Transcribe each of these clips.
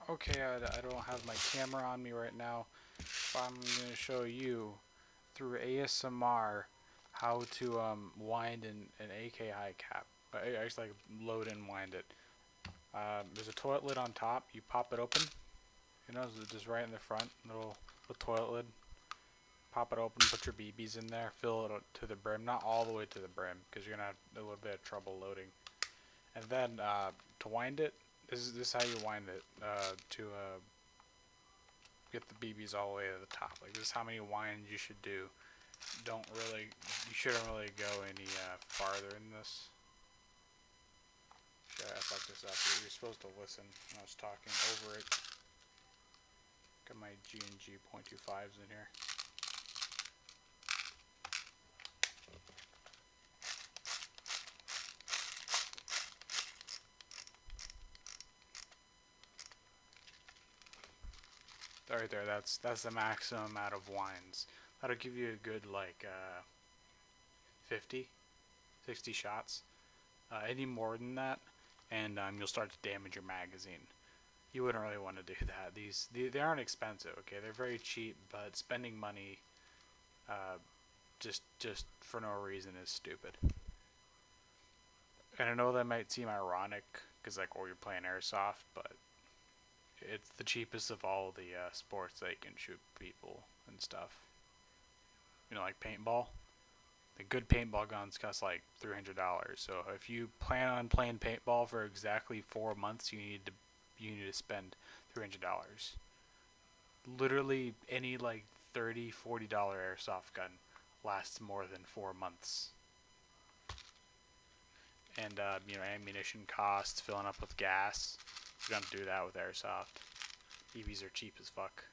Okay, I don't have my camera on me right now, but I'm going to show you through ASMR how to wind an AK high cap. I actually like load and wind it. There's a toilet lid on top. You pop it open. You know, just right in the front, little toilet lid. Pop it open, put your BBs in there, fill it to the brim. Not all the way to the brim, because you're gonna have a little bit of trouble loading. And then to wind it, this is how you wind it. To get the BBs all the way to the top. Like this is how many winds you should do. You shouldn't really go any farther in this. Shit, I fucked this up. You're supposed to listen when I was talking over it. Got my G&G .25s in here. Right there, that's the maximum amount of winds. That'll give you a good like 50, 60 shots. Any more than that, and you'll start to damage your magazine. You wouldn't really want to do that. They aren't expensive, okay? They're very cheap, but spending money just for no reason is stupid. And I know that might seem ironic because like, you're playing airsoft, but it's the cheapest of all the sports that you can shoot people and stuff. You know, like paintball. The good paintball guns cost like $300. So if you plan on playing paintball for exactly 4 months, you need to spend $300. Literally any like $30-$40 airsoft gun lasts more than 4 months. And ammunition costs, filling up with gas. You don't do that with airsoft. EVs are cheap as fuck.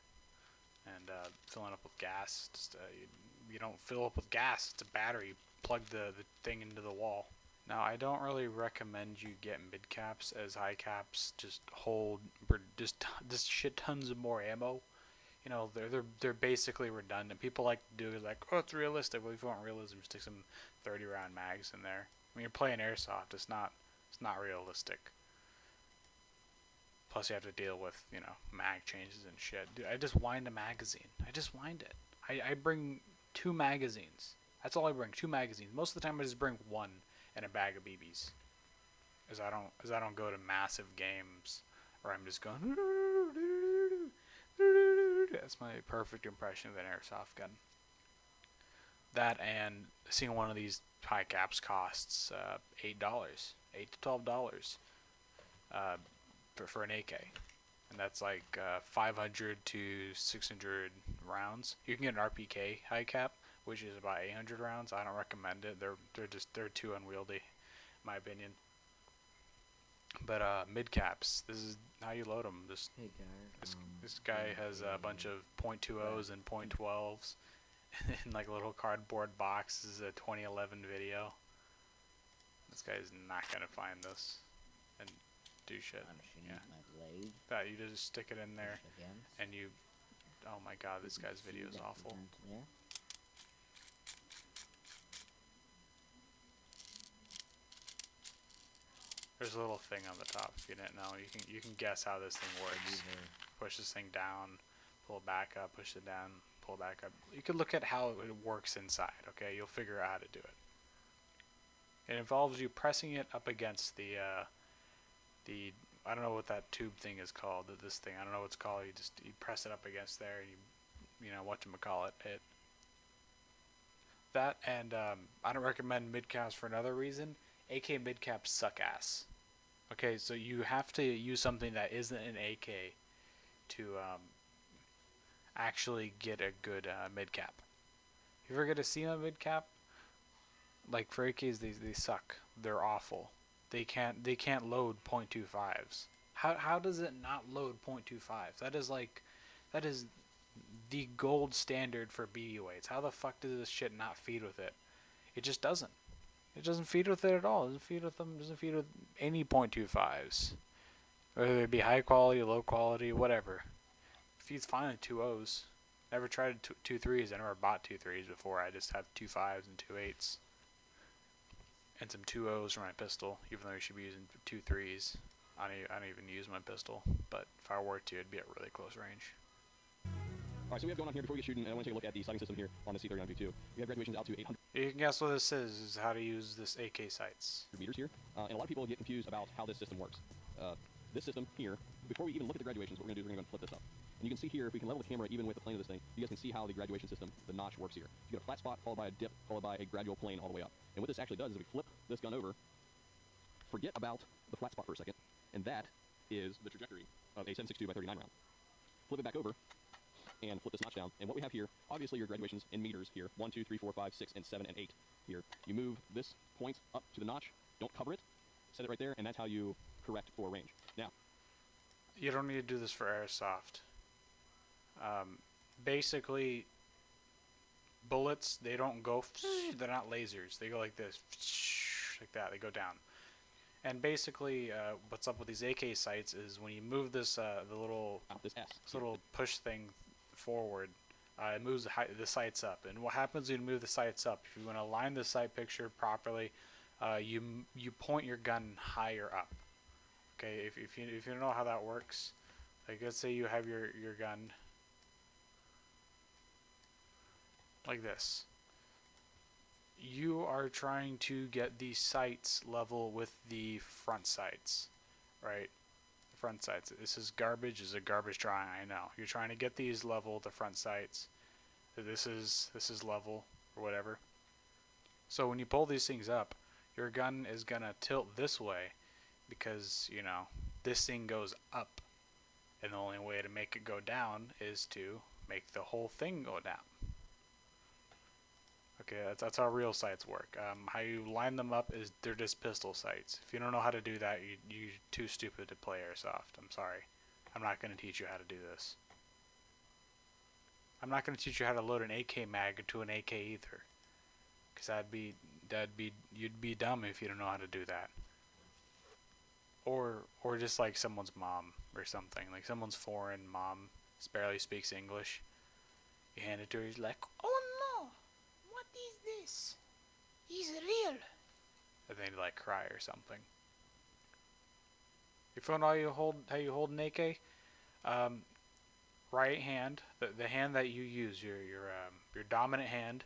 And filling up with gas, you don't fill up with gas. It's a battery. Plug the thing into the wall. Now, I don't really recommend you get mid caps, as high caps just hold just shit tons of more ammo. You know, they're basically redundant. People like to do is like, oh, it's realistic. Well, if you want realism, stick some 30-round mags in there. When you're playing airsoft, it's not realistic. Plus, you have to deal with, mag changes and shit. Dude, I just wind a magazine. I just wind it. I bring 2 magazines. That's all I bring, 2 magazines. Most of the time, I just bring 1 and a bag of BBs. As I don't go to massive games where I'm just going. That's my perfect impression of an airsoft gun. That and seeing one of these high caps costs $8 to $12 for an AK, and that's like 500 to 600 rounds. You can get an RPK high cap, which is about 800 rounds. I don't recommend it. They're too unwieldy, in my opinion. But mid caps, this is how you load them. This guy has a bunch of .20s and .12s in like a little cardboard box. This is a 2011 video. This guy's not gonna find this and do shit. That you just stick it in there, and you. Oh my god, this guy's video is awful. There's a little thing on the top. If you didn't know, you can guess how this thing works. Push this thing down, pull it back up, push it down, pull it back up. You can look at how it works inside. Okay, you'll figure out how to do it. It involves you pressing it up against the I don't know what that tube thing is called. This thing, I don't know what it's called. You press it up against there, and you whatchamacallit it. That and I don't recommend mid caps for another reason. AK mid caps suck ass. Okay, so you have to use something that isn't an AK to actually get a good mid cap. If you ever get a SEMA mid cap, like for AKs, they suck. They're awful. They can't load .25s. How does it not load .25s? That is the gold standard for BB weights. How the fuck does this shit not feed with it? It just doesn't. It doesn't feed with it at all. It doesn't feed with them. Doesn't feed with any .25s. Whether it be high quality, low quality, whatever. It feeds fine with 2.0s. Never tried 2.3s. I never bought 2.3s before. I just have 2.5s and 2.8s. And some 2.0s for my pistol, even though you should be using 2.3s. I don't even use my pistol, but if I were to, it'd be at really close range. All right, so we have going on here before we get shooting, and I want to take a look at the sighting system here on the C39V2. We have graduations out to 800 You can guess what this is how to use this AK sights. meters here, and a lot of people get confused about how this system works. This system here, before we even look at the graduations, what we're going to do is we're going to flip this up. And you can see here, if we can level the camera even with the plane of this thing, you guys can see how the graduation system, the notch works here. You get a flat spot, followed by a dip, followed by a gradual plane all the way up. And what this actually does is we flip this gun over, forget about the flat spot for a second, and that is the trajectory of a 7.62 by 39 round. Flip it back over, and flip this notch down. And what we have here, obviously your graduations in meters here, 1, 2, 3, 4, 5, 6, and 7, and 8 here. You move this point up to the notch, don't cover it, set it right there, and that's how you correct for range. Now, you don't need to do this for airsoft. Basically, bullets, they don't go, they're not lasers. They go like this, like that, they go down. And basically, what's up with these AK sights is when you move this, the little, this little push thing forward, it moves the sights up. And what happens when you move the sights up? If you want to align the sight picture properly, you point your gun higher up. Okay, if you know how that works, like let's say you have your gun like this. You are trying to get the sights level with the front sights, right? The front sights. This is garbage. This is a garbage drawing. I know. You're trying to get these level, the front sights. This is level or whatever. So when you pull these things up, your gun is gonna tilt this way because you know this thing goes up, and the only way to make it go down is to make the whole thing go down. Okay, that's how real sights work. How you line them up is they're just pistol sights. If you don't know how to do that, you're too stupid to play airsoft. I'm sorry. I'm not going to teach you how to do this. I'm not going to teach you how to load an AK mag into an AK either. Because you'd be dumb if you don't know how to do that. Or just like someone's mom or something. Like someone's foreign mom barely speaks English. You hand it to her, he's like, "Oh no! What is this? He's real." And then he'd like cry or something. You found how you hold an AK? Right hand, the hand that you use, your dominant hand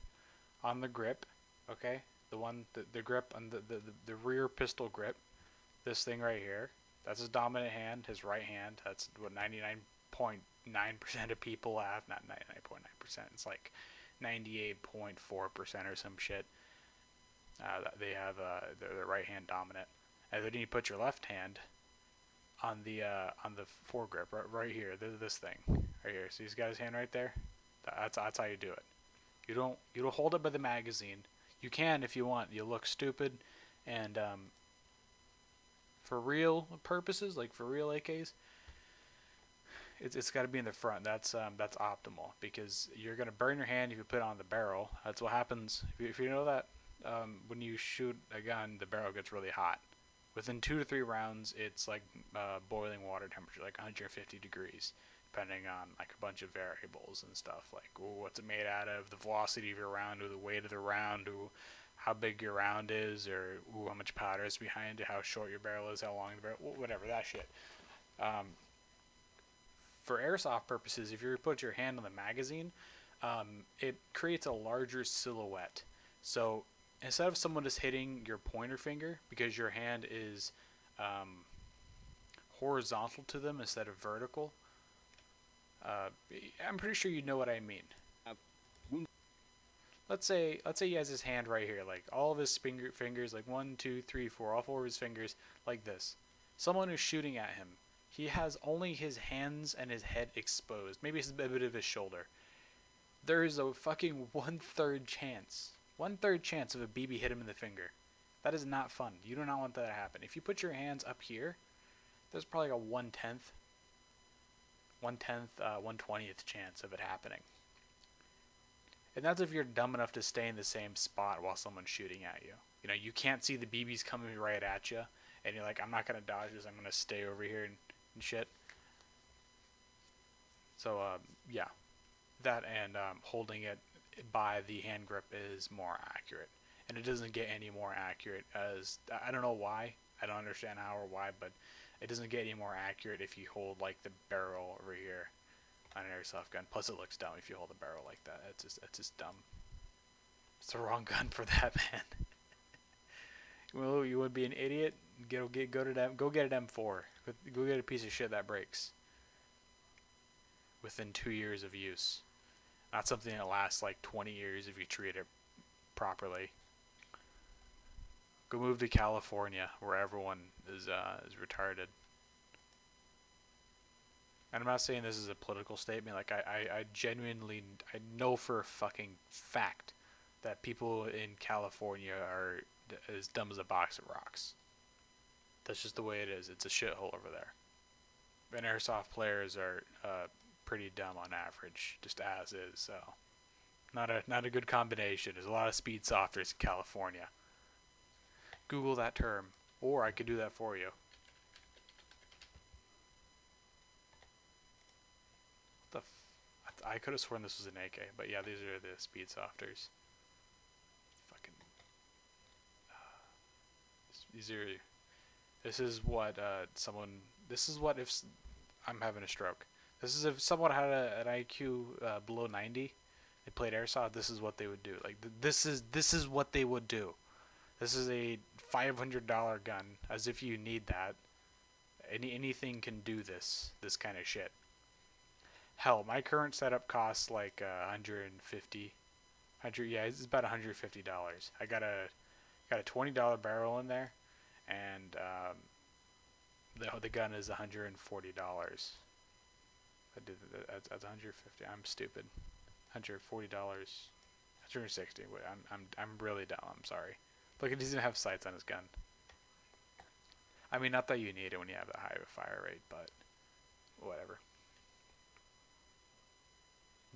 on the grip, okay? The grip on the rear pistol grip. This thing right here, that's his dominant hand, his right hand. That's what 99.9% of people have. Not 99.9%. It's like 98.4% or some shit. They have their right hand dominant, and then you put your left hand on the foregrip right here. This thing right here. See, he's got his hand right there. That's how you do it. You don't hold it by the magazine. You can if you want. You look stupid, and for real purposes, like for real AKs, it's got to be in the front. That's optimal because you're gonna burn your hand if you put it on the barrel. That's what happens if you know that when you shoot a gun, the barrel gets really hot. Within 2 to 3 rounds, it's like boiling water temperature, like 150 degrees, depending on like a bunch of variables and stuff, like what's it made out of, the velocity of your round, or the weight of the round, or how big your round is, or how much powder is behind it, how short your barrel is, how long the barrel, whatever, that shit. For airsoft purposes, if you put your hand on the magazine, it creates a larger silhouette. So instead of someone just hitting your pointer finger because your hand is horizontal to them instead of vertical, I'm pretty sure you know what I mean. Let's say he has his hand right here, like all of his fingers, like 1, 2, 3, 4, all 4 of his fingers, like this. Someone is shooting at him. He has only his hands and his head exposed. Maybe it's a bit of his shoulder. There is a fucking 1/3 chance. 1/3 chance of a BB hit him in the finger. That is not fun. You do not want that to happen. If you put your hands up here, there's probably a 1/10, 1/20th chance of it happening. And that's if you're dumb enough to stay in the same spot while someone's shooting at you. You know, you can't see the BBs coming right at you, and you're like, I'm not going to dodge this, I'm going to stay over here and shit. So, yeah. That and holding it by the hand grip is more accurate. And it doesn't get any more accurate as, I don't know why, I don't understand how or why, but It doesn't get any more accurate if you hold like the barrel over here on an airsoft gun. Plus, it looks dumb if you hold a barrel like that. That's just dumb. It's the wrong gun for that, man. Well, you would be an idiot. Go get an M4. Go get a piece of shit that breaks within 2 years of use. Not something that lasts like 20 years if you treat it properly. Go move to California where everyone is retarded. And I'm not saying this is a political statement. Like I genuinely I know for a fucking fact that people in California are as dumb as a box of rocks. That's just the way it is. It's a shithole over there. And airsoft players are pretty dumb on average, just as is. So not a good combination. There's a lot of speed softers in California. Google that term, or I could do that for you. I could have sworn this was an AK, but yeah, these are the speed softers. Fucking. These are. This is what someone. This is what if I'm having a stroke. This is if someone had an IQ below 90. They played airsoft. This is what they would do. Like this is what they would do. This is a $500 gun. As if you need that. Anything can do this kind of shit. Hell, my current setup costs like 150. Yeah, it's about $150. I got a $20 barrel in there, and the gun is $140. I did that's 150. I'm stupid. $140. 160. Wait, I'm really dumb. I'm sorry. Look, he doesn't have sights on his gun. I mean, not that you need it when you have that high of a fire rate, but whatever.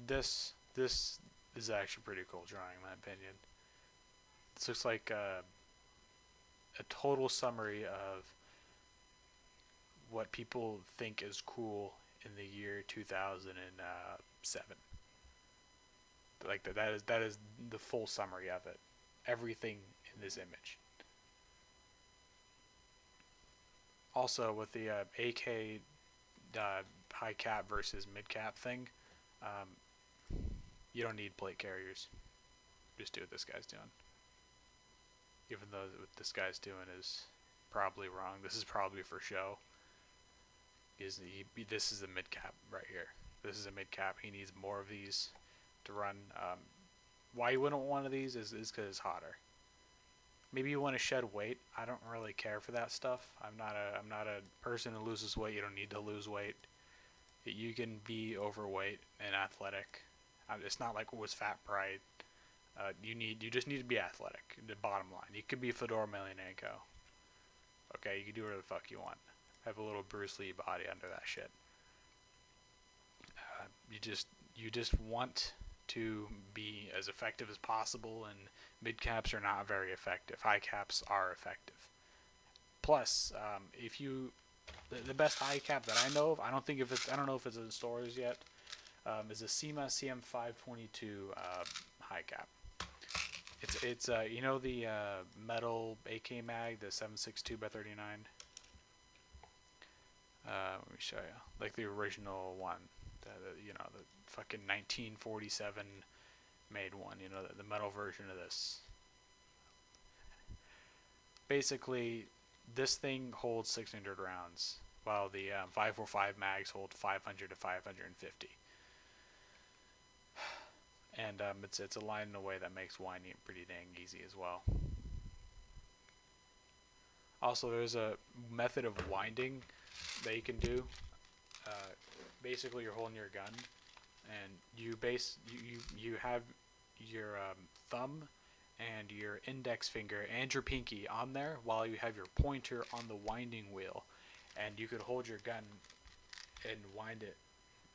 This is actually pretty cool drawing, in my opinion. This looks like a total summary of what people think is cool in the year 2007. Like that is the full summary of it. Everything in this image. Also, with the AK high cap versus mid cap thing, you don't need plate carriers. Just do what this guy's doing. Even though what this guy's doing is probably wrong. This is probably for show. This is a mid cap right here. This is a mid cap. He needs more of these to run. Why you wouldn't want one of these is because it's hotter. Maybe you want to shed weight. I don't really care for that stuff. I'm not a person who loses weight. You don't need to lose weight. You can be overweight and athletic. It's not like it was fat pride. You just need to be athletic. The bottom line. You could be Fedor Emelianenko. Okay, you can do whatever the fuck you want. Have a little Bruce Lee body under that shit. You just want to be as effective as possible, and mid caps are not very effective. High caps are effective. Plus, the best high cap that I know of, I don't know if it's in stores yet, is a SEMA CM522 high cap. It's you know the metal AK mag, the 7.62 by 39. Let me show you, like the original one, the fucking 1947 made one. You know, the metal version of this. Basically, this thing holds 600 rounds, while the 545 mags hold 500 to 550. And it's aligned in a way that makes winding pretty dang easy as well. Also, there's a method of winding that you can do. Basically, you're holding your gun, and you have your thumb and your index finger and your pinky on there, while you have your pointer on the winding wheel, and you could hold your gun and wind it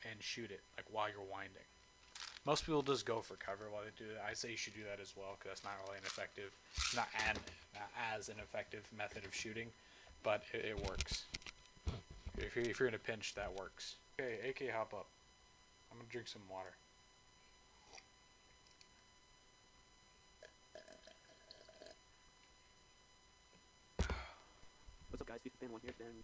and shoot it like while you're winding. Most people just go for cover while they do that. I say you should do that as well, because that's not really not as an effective method of shooting, but it works. If you're in a pinch, that works. Okay, AK, hop up. I'm gonna drink some water. What's up, guys? Steve the Fan One here, and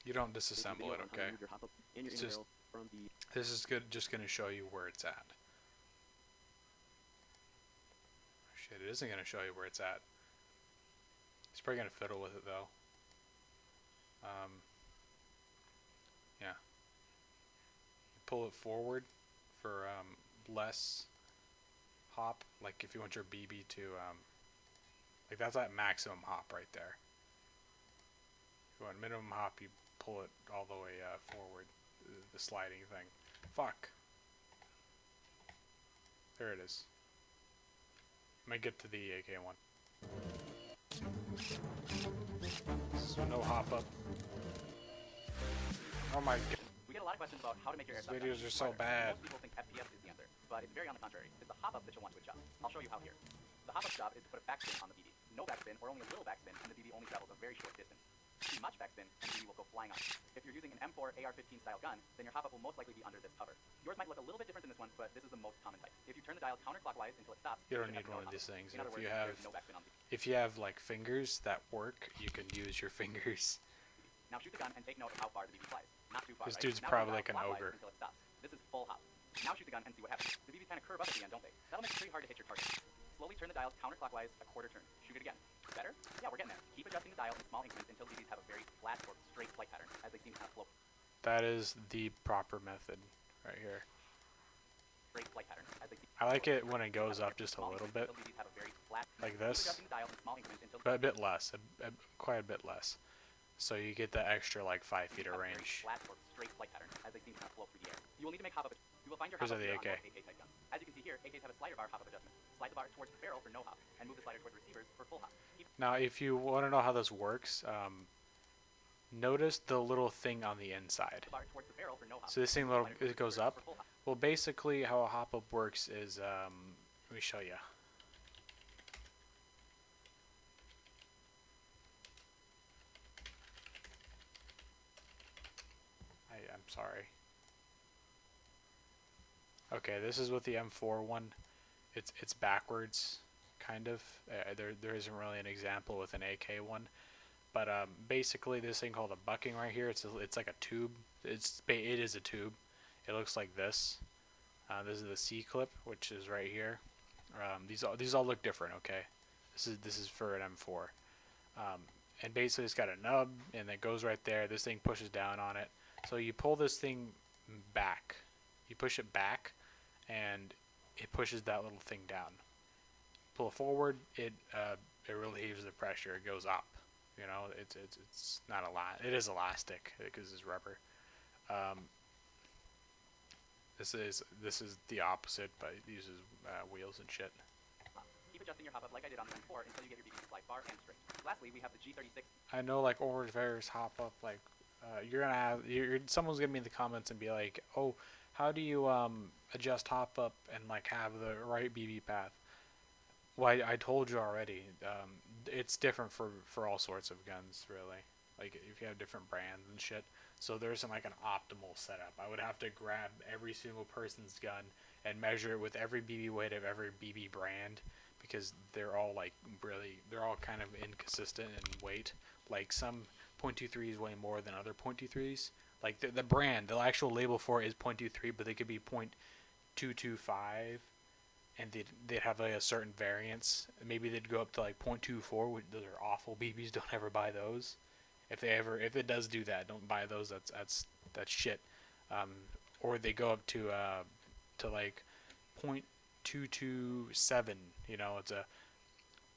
You don't This is disassemble video it, on how to okay? remove your hop-up and your It's inner just barrel from the... this is good. Just gonna show you where it's at. Shit, it isn't gonna show you where it's at. He's probably gonna fiddle with it though. Yeah. Pull it forward for less hop. Like if you want your BB to like that's at maximum hop right there. If you want minimum hop, you pull it all the way forward. The sliding thing. Fuck. There it is. Let me get to the AK one. So no hop up. Oh my god. We get a lot of questions about how to make your These airsoft videos gun are so smarter. bad. Most people think FPS is the answer, but it's very on the contrary. It's the hop-up that you'll want to adjust. I'll show you how here. The hop-up job is to put a backspin on the BB. No backspin, or only a little backspin, and the BB only travels a very short distance. Too much backspin, and the BB will go flying off. If you're using an M4 AR-15 style gun, then your hop-up will most likely be under this cover. Yours might look a little bit different than this one, but this is the most common type. If you turn the dial counterclockwise until it stops, You don't should need have no one of these hop-up. things. In other If words, you have there's no backspin on the BB. if you have like fingers that work, you can use your fingers. Now shoot the gun and take note of how far the BB flies. Not too far, This right? dude's Now probably turn the like an dial ogre. clockwise until it stops. This is full hop. Now shoot the gun and see what happens. The BBs kind of curve up at the end, don't they? That'll make it pretty hard to hit your target. Slowly turn the dial counterclockwise a quarter turn. Shoot it again. Better? Yeah, we're getting there. Keep adjusting the dial in small increments until the BBs have a very flat or straight flight pattern, as they seem to kind of float. That is the proper method right here. Straight flight pattern, as they seem I like it when it goes up just a little bit, until the BBs have a very flat. like Keep this, adjusting the dial in small increments until but a bit less, quite a bit less. So you get the extra like 5 feet of have a very range. flat or straight flight pattern, as they seem to kind of float through the air. You will need to make hop-up. You will find your Here's hop-up the here on AK. most AK type guns. As you can see here, AKs have a slider bar hop-up adjustment. Slide the bar towards the barrel for no hop, and move the slider towards the receivers for full hop. Keep Now, if you want to know how this works, notice the little thing on the inside. the bar towards the barrel for no hop. So this thing little Slider towards it the goes receivers up. for full hop. Well, basically how a hop-up works is let me show you. I'm sorry. Okay, this is with the M4 one. It's backwards, kind of. There isn't really an example with an AK one, but basically this thing called a bucking right here. It's like a tube. It is a tube. It looks like this. This is the C clip, which is right here. These all look different. Okay, this is for an M4. And basically it's got a nub and it goes right there. This thing pushes down on it. So you pull this thing back. You push it back and it pushes that little thing down. Pull it forward, it relieves the pressure. It goes up. You know, it's not a lot. It is elastic because it's rubber. This is the opposite, but it uses wheels and shit. Keep adjusting your hop-up like I did on the M4 until you get your BB to slide far and straight. Lastly, we have the G36. I know, like over various hop up, like you're gonna have someone's gonna be in the comments and be like, oh, how do you adjust hop up and like have the right BB path? Well, I told you already. It's different for all sorts of guns, really. Like if you have different brands and shit. So there isn't like an optimal setup. I would have to grab every single person's gun and measure it with every BB weight of every BB brand, because they're all like they're all kind of inconsistent in weight. Like some .23s weigh more than other .23s. Like the brand, the actual label for it is .23, but they could be .225, and they'd have like a certain variance. Maybe they'd go up to like .24. Which, those are awful BBs. Don't ever buy those. If it does do that, don't buy those. That's shit. Or they go up to like .227. You know, it's a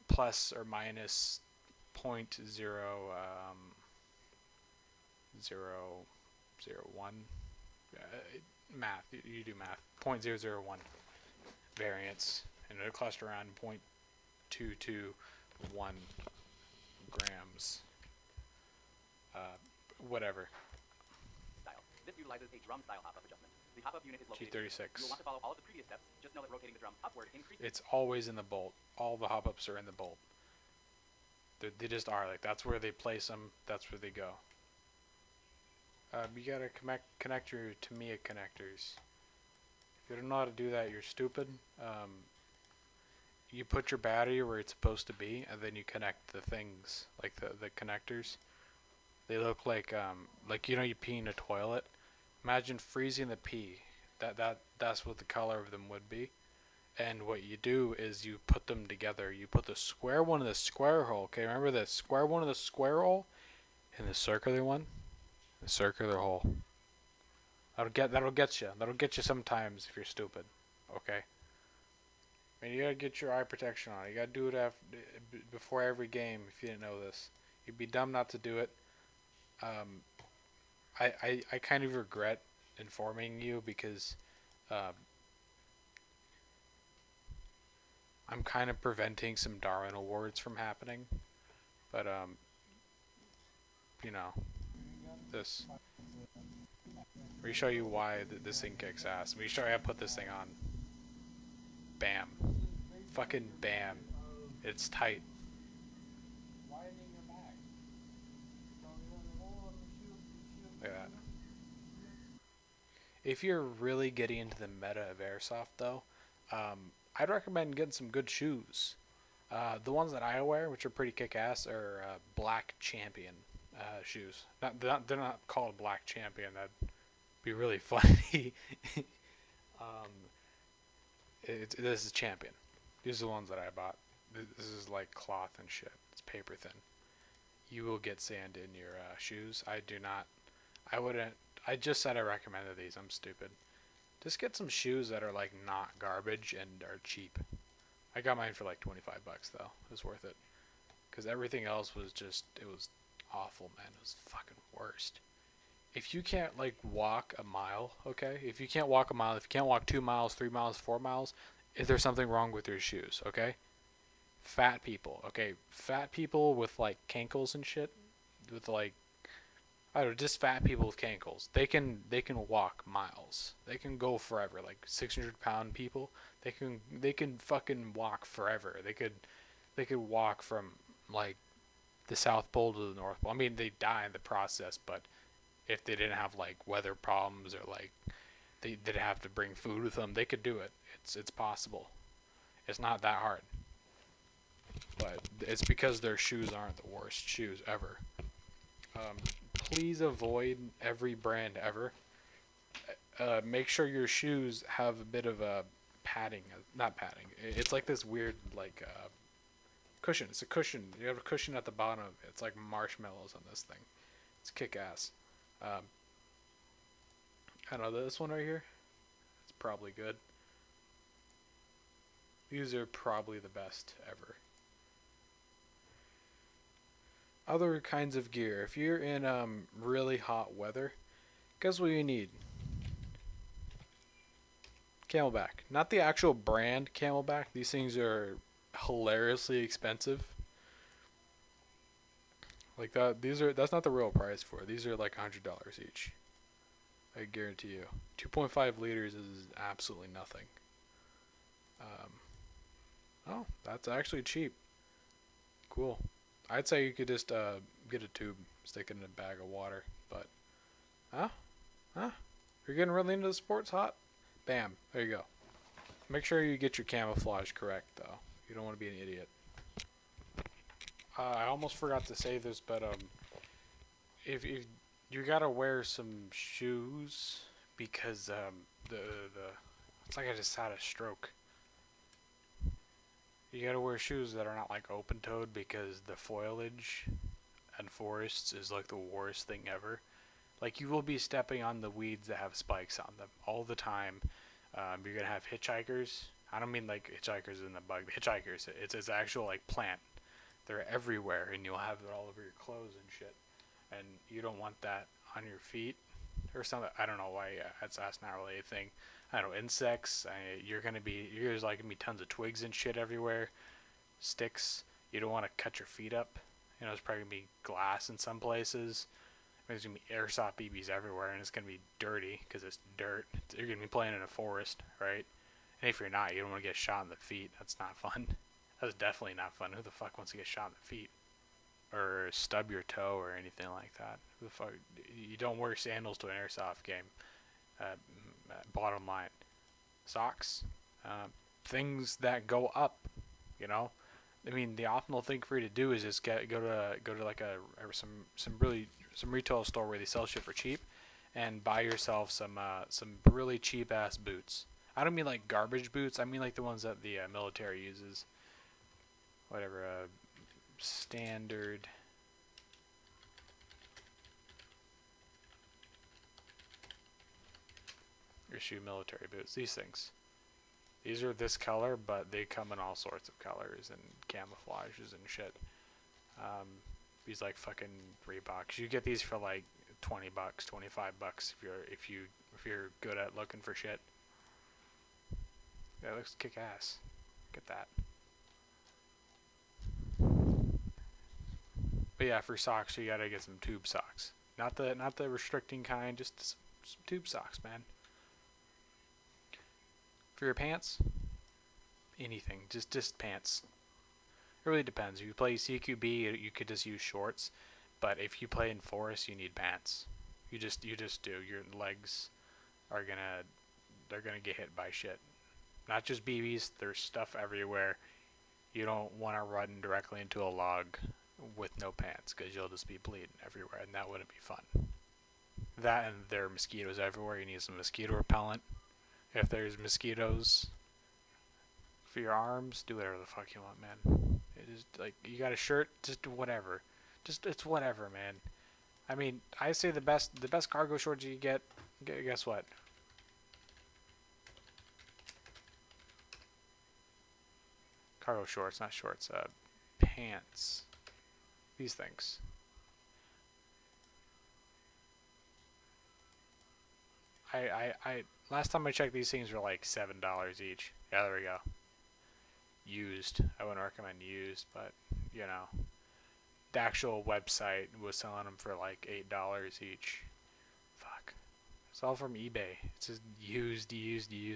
plus or minus .0 0.001 math. You do math. .001 variance, and it'll cost around .221 grams. Whatever. Style. This utilizes a drum style hop-up adjustment. The hop-up unit is located. G36. You will want to follow all of the previous steps. Just know that rotating the drum upward increases. It's always in the bolt. All the hop-ups are in the bolt. They just are. Like, that's where they place them. That's where they go. You gotta connect your Tamiya connectors. If you don't know how to do that, you're stupid. You put your battery where it's supposed to be, and then you connect the things, like the connectors. They look like you pee in a toilet. Imagine freezing the pee. That's what the color of them would be. And what you do is you put them together. You put the square one in the square hole. Okay, remember the square one in the square hole, and the circular one, the circular hole. That'll get you. That'll get you sometimes if you're stupid. Okay. And you gotta get your eye protection on. You gotta do it before every game. If you didn't know this, you'd be dumb not to do it. Um, I kind of regret informing you because um, I'm kind of preventing some Darwin Awards from happening. But you know, this. Let me show you why this thing kicks ass. Let me show you how to put this thing on. Bam. Fucking bam. It's tight. Look at that. If you're really getting into the meta of airsoft, though, I'd recommend getting some good shoes. The ones that I wear, which are pretty kick-ass, are Black Champion shoes. They're not called Black Champion. That'd be really funny. um, this is Champion. These are the ones that I bought. This is like cloth and shit. It's paper thin. You will get sand in your shoes. I do not. I wouldn't. I just said I recommended these. I'm stupid. Just get some shoes that are like not garbage and are cheap. I got mine for like $25 though. It was worth it. Because everything else was just, it was awful, man. It was fucking worst. If you can't like walk a mile, okay? If you can't walk a mile, if you can't walk 2 miles, 3 miles, 4 miles, is there something wrong with your shoes, okay? Fat people, okay? Fat people with like cankles and shit, with like, I don't know, just fat people with cankles. They can walk miles. They can go forever. Like 600-pound people, they can fucking walk forever. They could walk from like the South Pole to the North Pole. I mean, they die in the process, but if they didn't have like weather problems or like they didn't have to bring food with them, they could do it. It's possible. It's not that hard. But it's because their shoes aren't the worst shoes ever. Please avoid every brand ever. Make sure your shoes have a bit of a padding, not padding. It's like this weird like cushion. It's a cushion. You have a cushion at the bottom of it. It's like marshmallows on this thing. It's kick-ass. I don't know, this one right here. It's probably good. These are probably the best ever. Other kinds of gear. If you're in really hot weather, guess what you need? Camelback. Not the actual brand Camelback. These things are hilariously expensive. Like that. That's not the real price for it. These are like $100 each. I guarantee you. 2.5 liters is absolutely nothing. Oh, that's actually cheap. Cool. I'd say you could just get a tube, stick it in a bag of water. But, you're getting really into the sports hot? Bam, there you go. Make sure you get your camouflage correct, though. You don't want to be an idiot. I almost forgot to say this, but if you gotta wear some shoes because it's like I just had a stroke. You gotta wear shoes that are not like open-toed because the foliage and forests is like the worst thing ever. Like you will be stepping on the weeds that have spikes on them all the time. You're gonna have hitchhikers. I don't mean like hitchhikers in the bug. Hitchhikers. It's actual like plant. They're everywhere, and you'll have it all over your clothes and shit. And you don't want that on your feet or something. I don't know why. That's not really a thing. I don't know, insects. There's like gonna be tons of twigs and shit everywhere. Sticks. You don't want to cut your feet up. You know, there's probably gonna be glass in some places. There's gonna be airsoft BBs everywhere, and it's gonna be dirty because it's dirt. You're gonna be playing in a forest, right? And if you're not, you don't want to get shot in the feet. That's not fun. That's definitely not fun. Who the fuck wants to get shot in the feet? Or stub your toe or anything like that? Who the fuck? You don't wear sandals to an airsoft game. Bottom line. Socks. Things that go up. You know? I mean, the optimal thing for you to do is just go to like some really retail store where they sell shit for cheap, and buy yourself some really cheap ass boots. I don't mean like garbage boots. I mean like the ones that the military uses. Whatever, standard issue military boots. These things. These are this color, but they come in all sorts of colors and camouflages and shit. These like fucking Reeboks. You get these for like $20, $25 if you're good at looking for shit. That looks kick ass. Get that. But yeah, for socks you gotta get some tube socks. Not the restricting kind, just some tube socks, man. For your pants, anything, just pants. It really depends. If you play CQB, you could just use shorts, but if you play in forest, you need pants. You just do. Your legs are they're gonna get hit by shit. Not just BBs. There's stuff everywhere. You don't want to run directly into a log with no pants, because you'll just be bleeding everywhere, and that wouldn't be fun. That, and there are mosquitoes everywhere. You need some mosquito repellent. If there's mosquitoes for your arms, do whatever the fuck you want, man. It is like, you got a shirt, just do whatever. It's whatever, man. I mean, I say the best cargo shorts you get, guess what? Cargo shorts, not shorts, pants. These things. I last time I checked, these things were like $7 each. Yeah, there we go. Used. I wouldn't recommend used, but you know, the actual website was selling them for like $8 each. Fuck. It's all from eBay. It's just used.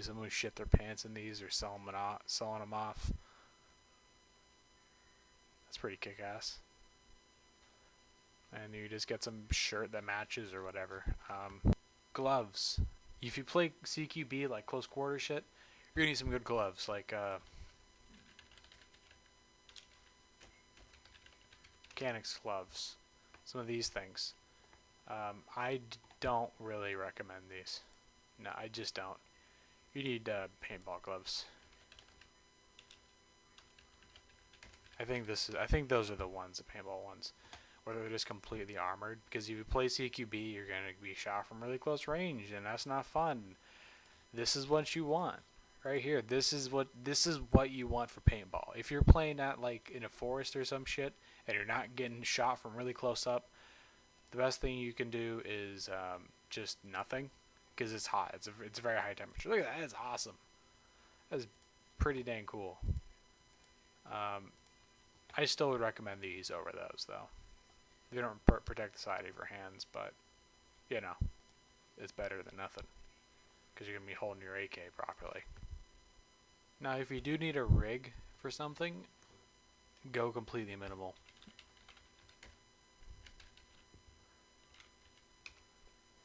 Someone shit their pants in these or selling them off. That's pretty kick-ass. And you just get some shirt that matches or whatever. Gloves. If you play CQB, like close quarter shit, you're gonna need some good gloves, like mechanics gloves. Some of these things. I don't really recommend these. No, I just don't. You need paintball gloves. I think those are the ones, the paintball ones, where they're just completely armored. Because if you play CQB, you're gonna be shot from really close range, and that's not fun. This is what you want, right here. This is what you want for paintball. If you're playing at like in a forest or some shit, and you're not getting shot from really close up, the best thing you can do is just nothing, because it's hot. It's a very high temperature. Look at that. That's awesome. That's pretty dang cool. I still would recommend these over those, though. They don't protect the side of your hands, but, you know, it's better than nothing, because you're going to be holding your AK properly. Now, if you do need a rig for something, go completely minimal.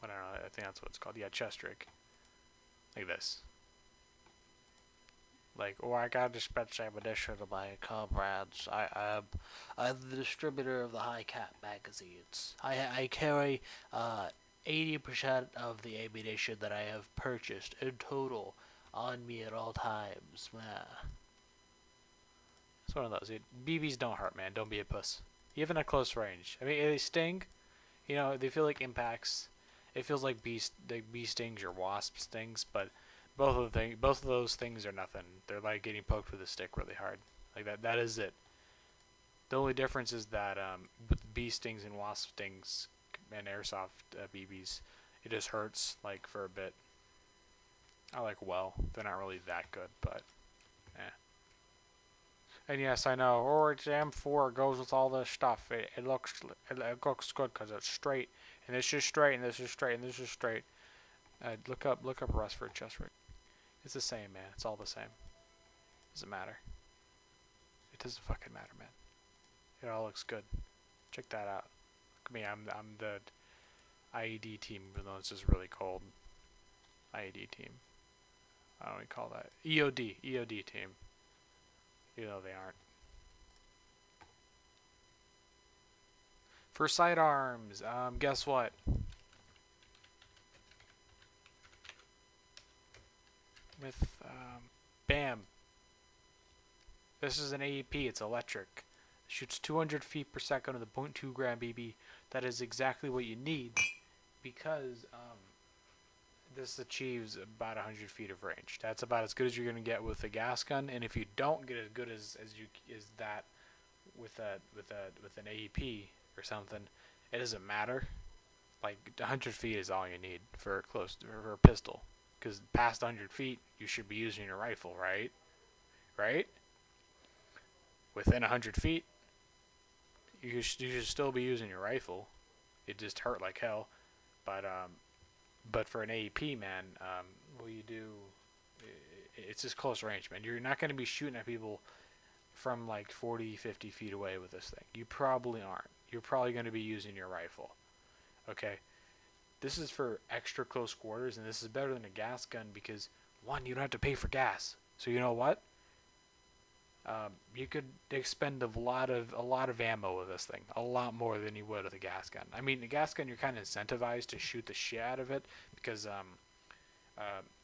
I don't know, I think that's what it's called. Yeah, chest rig. Like this. Like, or I got a special edition of my comrades. I'm the distributor of the high cap magazines. I carry 80% of the ammunition that I have purchased in total on me at all times. It's one of those. BBs don't hurt, man. Don't be a puss. Even at close range. I mean, they sting. You know, they feel like impacts. It feels like bee stings or wasp stings, but both of those things are nothing. They're like getting poked with a stick really hard. Like that is it. The only difference is that with bee stings and wasp stings and airsoft BBs, it just hurts like for a bit. They're not really that good, but And yes, I know. Or it's M4 goes with all this stuff. It looks good because it's straight, and this is straight, and this is straight, and this is straight. Look up Rust for a chest rig. It's the same, man. It's all the same. Doesn't matter. It doesn't fucking matter, man. It all looks good. Check that out. Look at me. I'm the IED team, even though it's just really cold. IED team. I don't know what you call that. EOD team. Even though they aren't. For sidearms, guess what? With, bam. This is an AEP, it's electric. It shoots 200 feet per second with a .2 gram BB. That is exactly what you need because, this achieves about 100 feet of range. That's about as good as you're going to get with a gas gun, and if you don't get as good as that with an AEP or something, it doesn't matter. Like 100 feet is all you need for a pistol, because past 100 feet you should be using your rifle, right? Right? Within 100 feet, you should still be using your rifle. It just hurt like hell, but for an AEP, man, what you do, it's just close range, man. You're not going to be shooting at people from like 40, 50 feet away with this thing. You probably aren't. You're probably going to be using your rifle. Okay? This is for extra close quarters, and this is better than a gas gun because, one, you don't have to pay for gas. So you know what? You could expend a lot of ammo with this thing, a lot more than you would with a gas gun. I mean, a gas gun, you're kind of incentivized to shoot the shit out of it because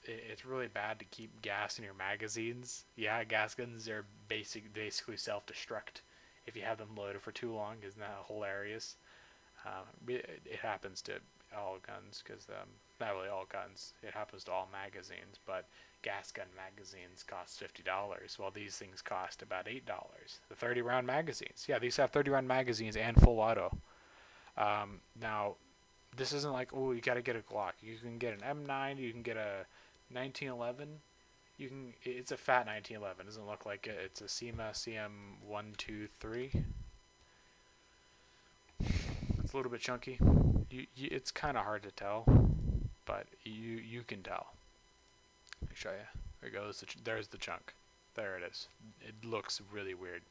it's really bad to keep gas in your magazines. Yeah, gas guns are basically self-destruct if you have them loaded for too long. Isn't that hilarious? It happens to all guns because not really all guns. It happens to all magazines, but gas gun magazines cost $50, while these things cost about $8. The 30-round magazines. Yeah, these have 30-round magazines and full auto. Now, this isn't like, oh, you got to get a Glock. You can get an M9. You can get a 1911. It's a fat 1911. It doesn't look like it. It's a SEMA CM123. It's a little bit chunky. It's kind of hard to tell, but you can tell. Let me show you. There it goes. There's the chunk. There it is. It looks really weird.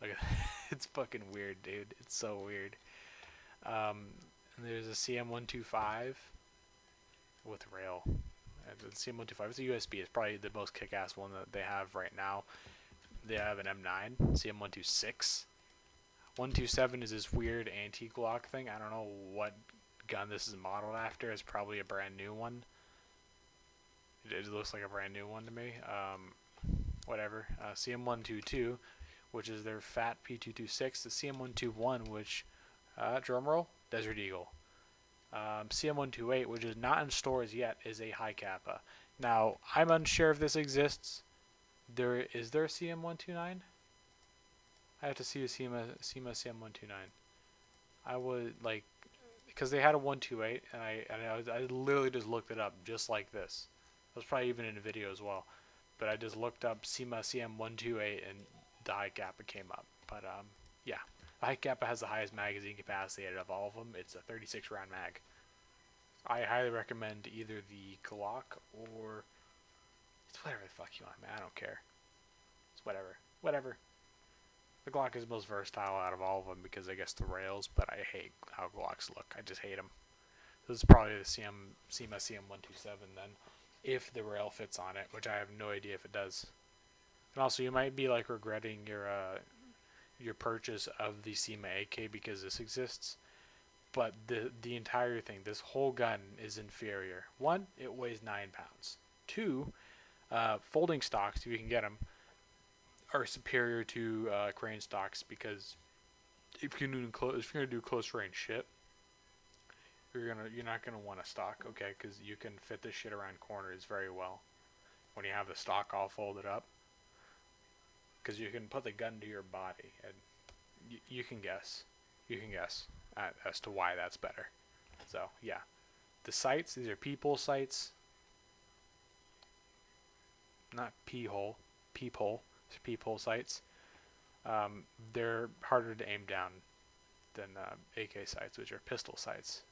Look at it's fucking weird, dude. It's so weird. And there's a CM125 with rail. The CM125 is a USB. It's probably the most kick-ass one that they have right now. They have an M9, CM126. 127 is this weird anti-Glock thing. I don't know what gun this is modeled after. It's probably a brand new one. It looks like a brand new one to me. Whatever. CM122, which is their fat P226. The CM121, which, drumroll, Desert Eagle. CM128, which is not in stores yet, is a high kappa. Now, I'm unsure if this exists. Is there a CM129? I have to see a SEMA CM129. I would like, because they had a 128, and I literally just looked it up just like this. It was probably even in a video as well, but I just looked up SEMA CM128 and the high kappa came up. But yeah, the high kappa has the highest magazine capacity out of all of them. It's a 36 round mag. I highly recommend either the Glock or it's whatever the fuck you want, man. I don't care. It's whatever. The Glock is the most versatile out of all of them because I guess the rails, but I hate how Glocks look. I just hate them. This is probably the SEMA CM127 then, if the rail fits on it, which I have no idea if it does. And also, you might be like regretting your purchase of the SEMA AK because this exists, but the entire thing, this whole gun is inferior. One, it weighs 9 pounds. Two, folding stocks, if you can get them, are superior to crane stocks because if you're gonna do close range shit, you're not gonna want a stock, okay? Because you can fit this shit around corners very well when you have the stock all folded up. Because you can put the gun to your body, and you can guess as to why that's better. So yeah, the sights, these are peephole sights, not peephole. These are peephole sights. They're harder to aim down than AK sights, which are pistol sights.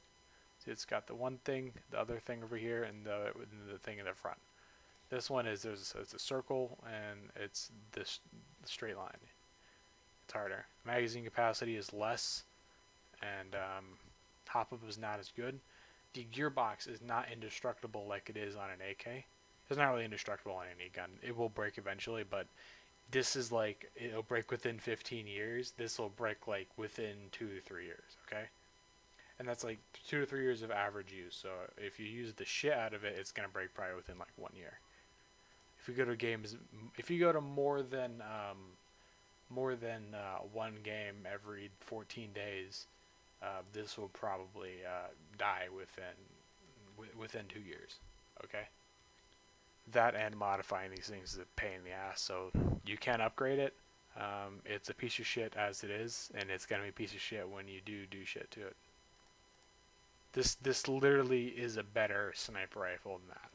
So it's got the one thing, the other thing over here, and the thing in the front. This one is it's a circle and it's this straight line. It's harder. Magazine capacity is less, and hop up is not as good. The gearbox is not indestructible like it is on an AK. It's not really indestructible on any gun. It will break eventually, but This is like it'll break within 15 years. This will break like within 2 to 3 years. Okay, and that's like 2 to 3 years of average use. So if you use the shit out of it, it's gonna break probably within like 1 year. If you go to games, if you go to one game every 14 days, this will probably die within 2 years. Okay. That and modifying these things is a pain in the ass. So you can't upgrade it. It's a piece of shit as it is, and it's gonna be a piece of shit when you do shit to it. This literally is a better sniper rifle than that,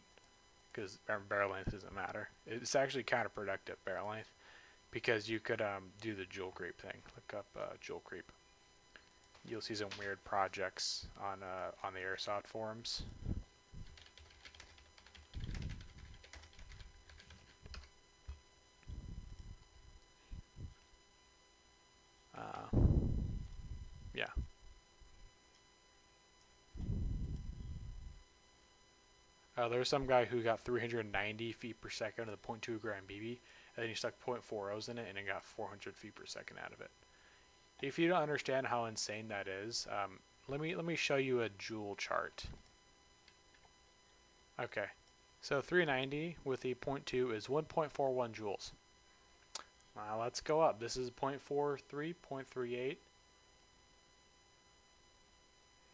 because barrel length doesn't matter. It's actually counterproductive barrel length, because you could do the jewel creep thing. Look up jewel creep. You'll see some weird projects on the airsoft forums. Yeah. There's some guy who got 390 feet per second of the .2 gram BB, and then he stuck .40s in it, and it got 400 feet per second out of it. If you don't understand how insane that is, let me show you a joule chart. Okay, so 390 with the .2 is 1.41 joules. Let's go up. This is 0.43, 0.38.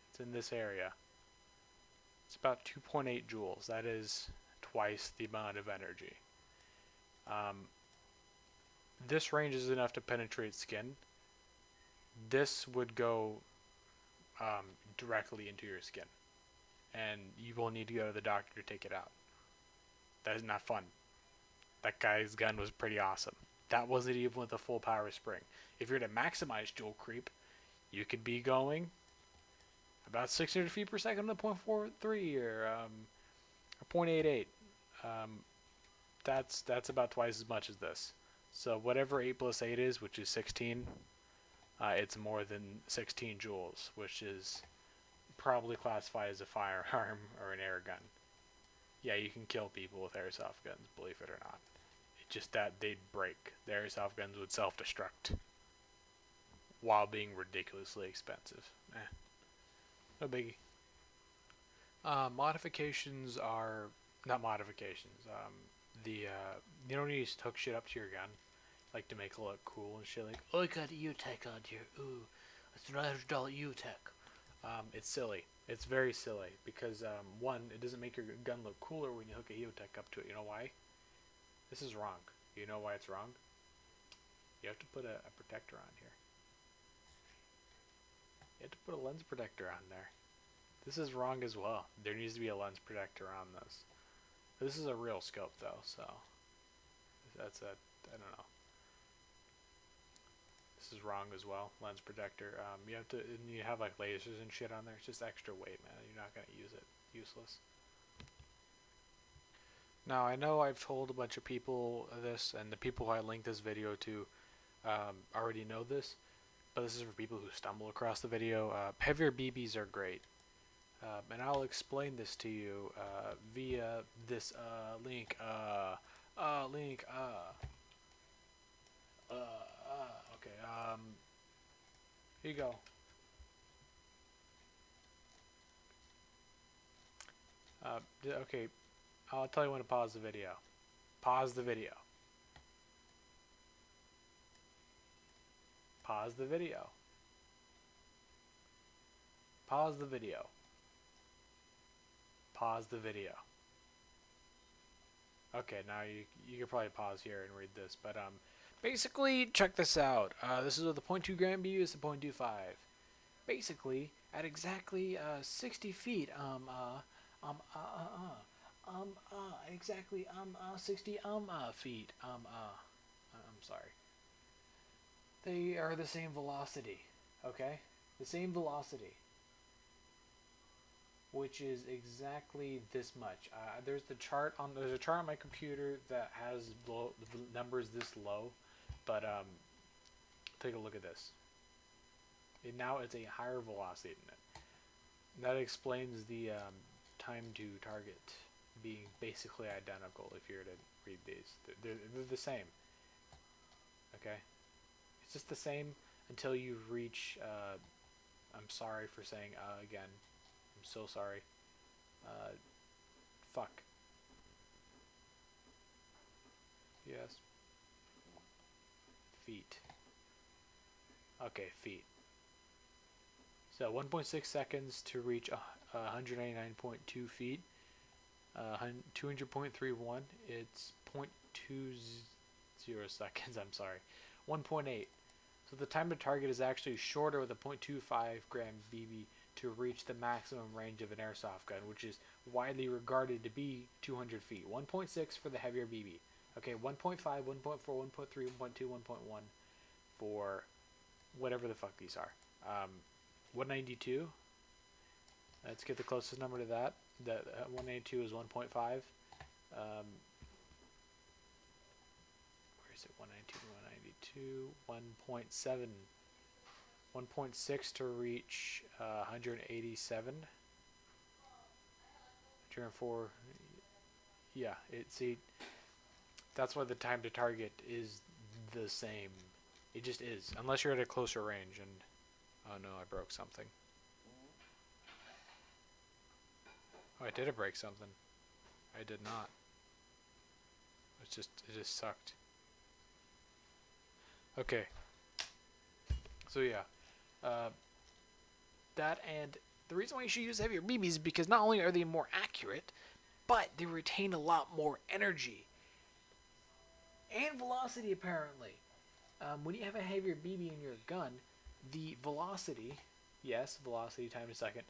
It's in this area. It's about 2.8 joules. That is twice the amount of energy. This range is enough to penetrate skin. This would go directly into your skin, and you will need to go to the doctor to take it out. That is not fun. That guy's gun was pretty awesome. That wasn't even with a full power spring. If you're to maximize joule creep, you could be going about 600 feet per second to 0.43 or 0.88. That's about twice as much as this. So whatever 8 plus 8 is, which is 16, it's more than 16 joules, which is probably classified as a firearm or an air gun. Yeah, you can kill people with airsoft guns, believe it or not. It's just that they'd break. The airsoft guns would self-destruct while being ridiculously expensive. No biggie. Modifications are not modifications. You don't need to hook shit up to your gun, like to make it look cool and shit. Like, oh, I got a U-Tech on here. Ooh, it's an $100 U-Tech. It's silly. It's very silly because one, it doesn't make your gun look cooler when you hook a U-Tech up to it. You know why? This is wrong. You know why it's wrong? You have to put a protector on here. You have to put a lens protector on there. This is wrong as well. There needs to be a lens protector on this. This is a real scope though, so that's I don't know. This is wrong as well. Lens protector. You have like lasers and shit on there. It's just extra weight, man. You're not gonna use it. Useless. Now I know I've told a bunch of people this, and the people who I linked this video to already know this, but this is for people who stumble across the video. Heavier BBs are great. And I'll explain this to you via this link. Okay. Here you go. Okay. I'll tell you when to pause the video. Pause the video. Pause the video. Pause the video. Pause the video. Okay, now you can probably pause here and read this, but basically check this out. This is with the 0.2 gram BU, it's the 0.25. Basically, at exactly 60 feet, exactly 60 feet, I'm sorry. They are the same velocity, okay? The same velocity, which is exactly this much. There's a chart on my computer that has the numbers this low, but take a look at this. Now it's a higher velocity than it. And that explains the time to target being basically identical. If you were to read these, they're the same. Okay, it's just the same until you reach. I'm sorry for saying again. I'm so sorry. Uh, fuck. Yes. Feet. Okay, feet. So 1.6 seconds to reach 199.2 feet. 200.31. It's 0.20 seconds. I'm sorry. 1.8. So the time to target is actually shorter with a 0.25 gram BB to reach the maximum range of an airsoft gun, which is widely regarded to be 200 feet. 1.6 for the heavier BB. Okay, 1.5, 1.4, 1.3, 1.2, 1.1 for whatever the fuck these are. 192. Let's get the closest number to that. That 192 is 1.5. Where is it? 192, 192, 1.7. 1.6 to reach 187. 104. Yeah, see, that's why the time to target is the same. It just is, unless you're at a closer range. And oh no, I broke something. Oh, I did break something. I did not. It just sucked. Okay. So yeah, that, and the reason why you should use heavier BBs is because not only are they more accurate, but they retain a lot more energy and velocity apparently. When you have a heavier BB in your gun, the velocity, yes, velocity times a second,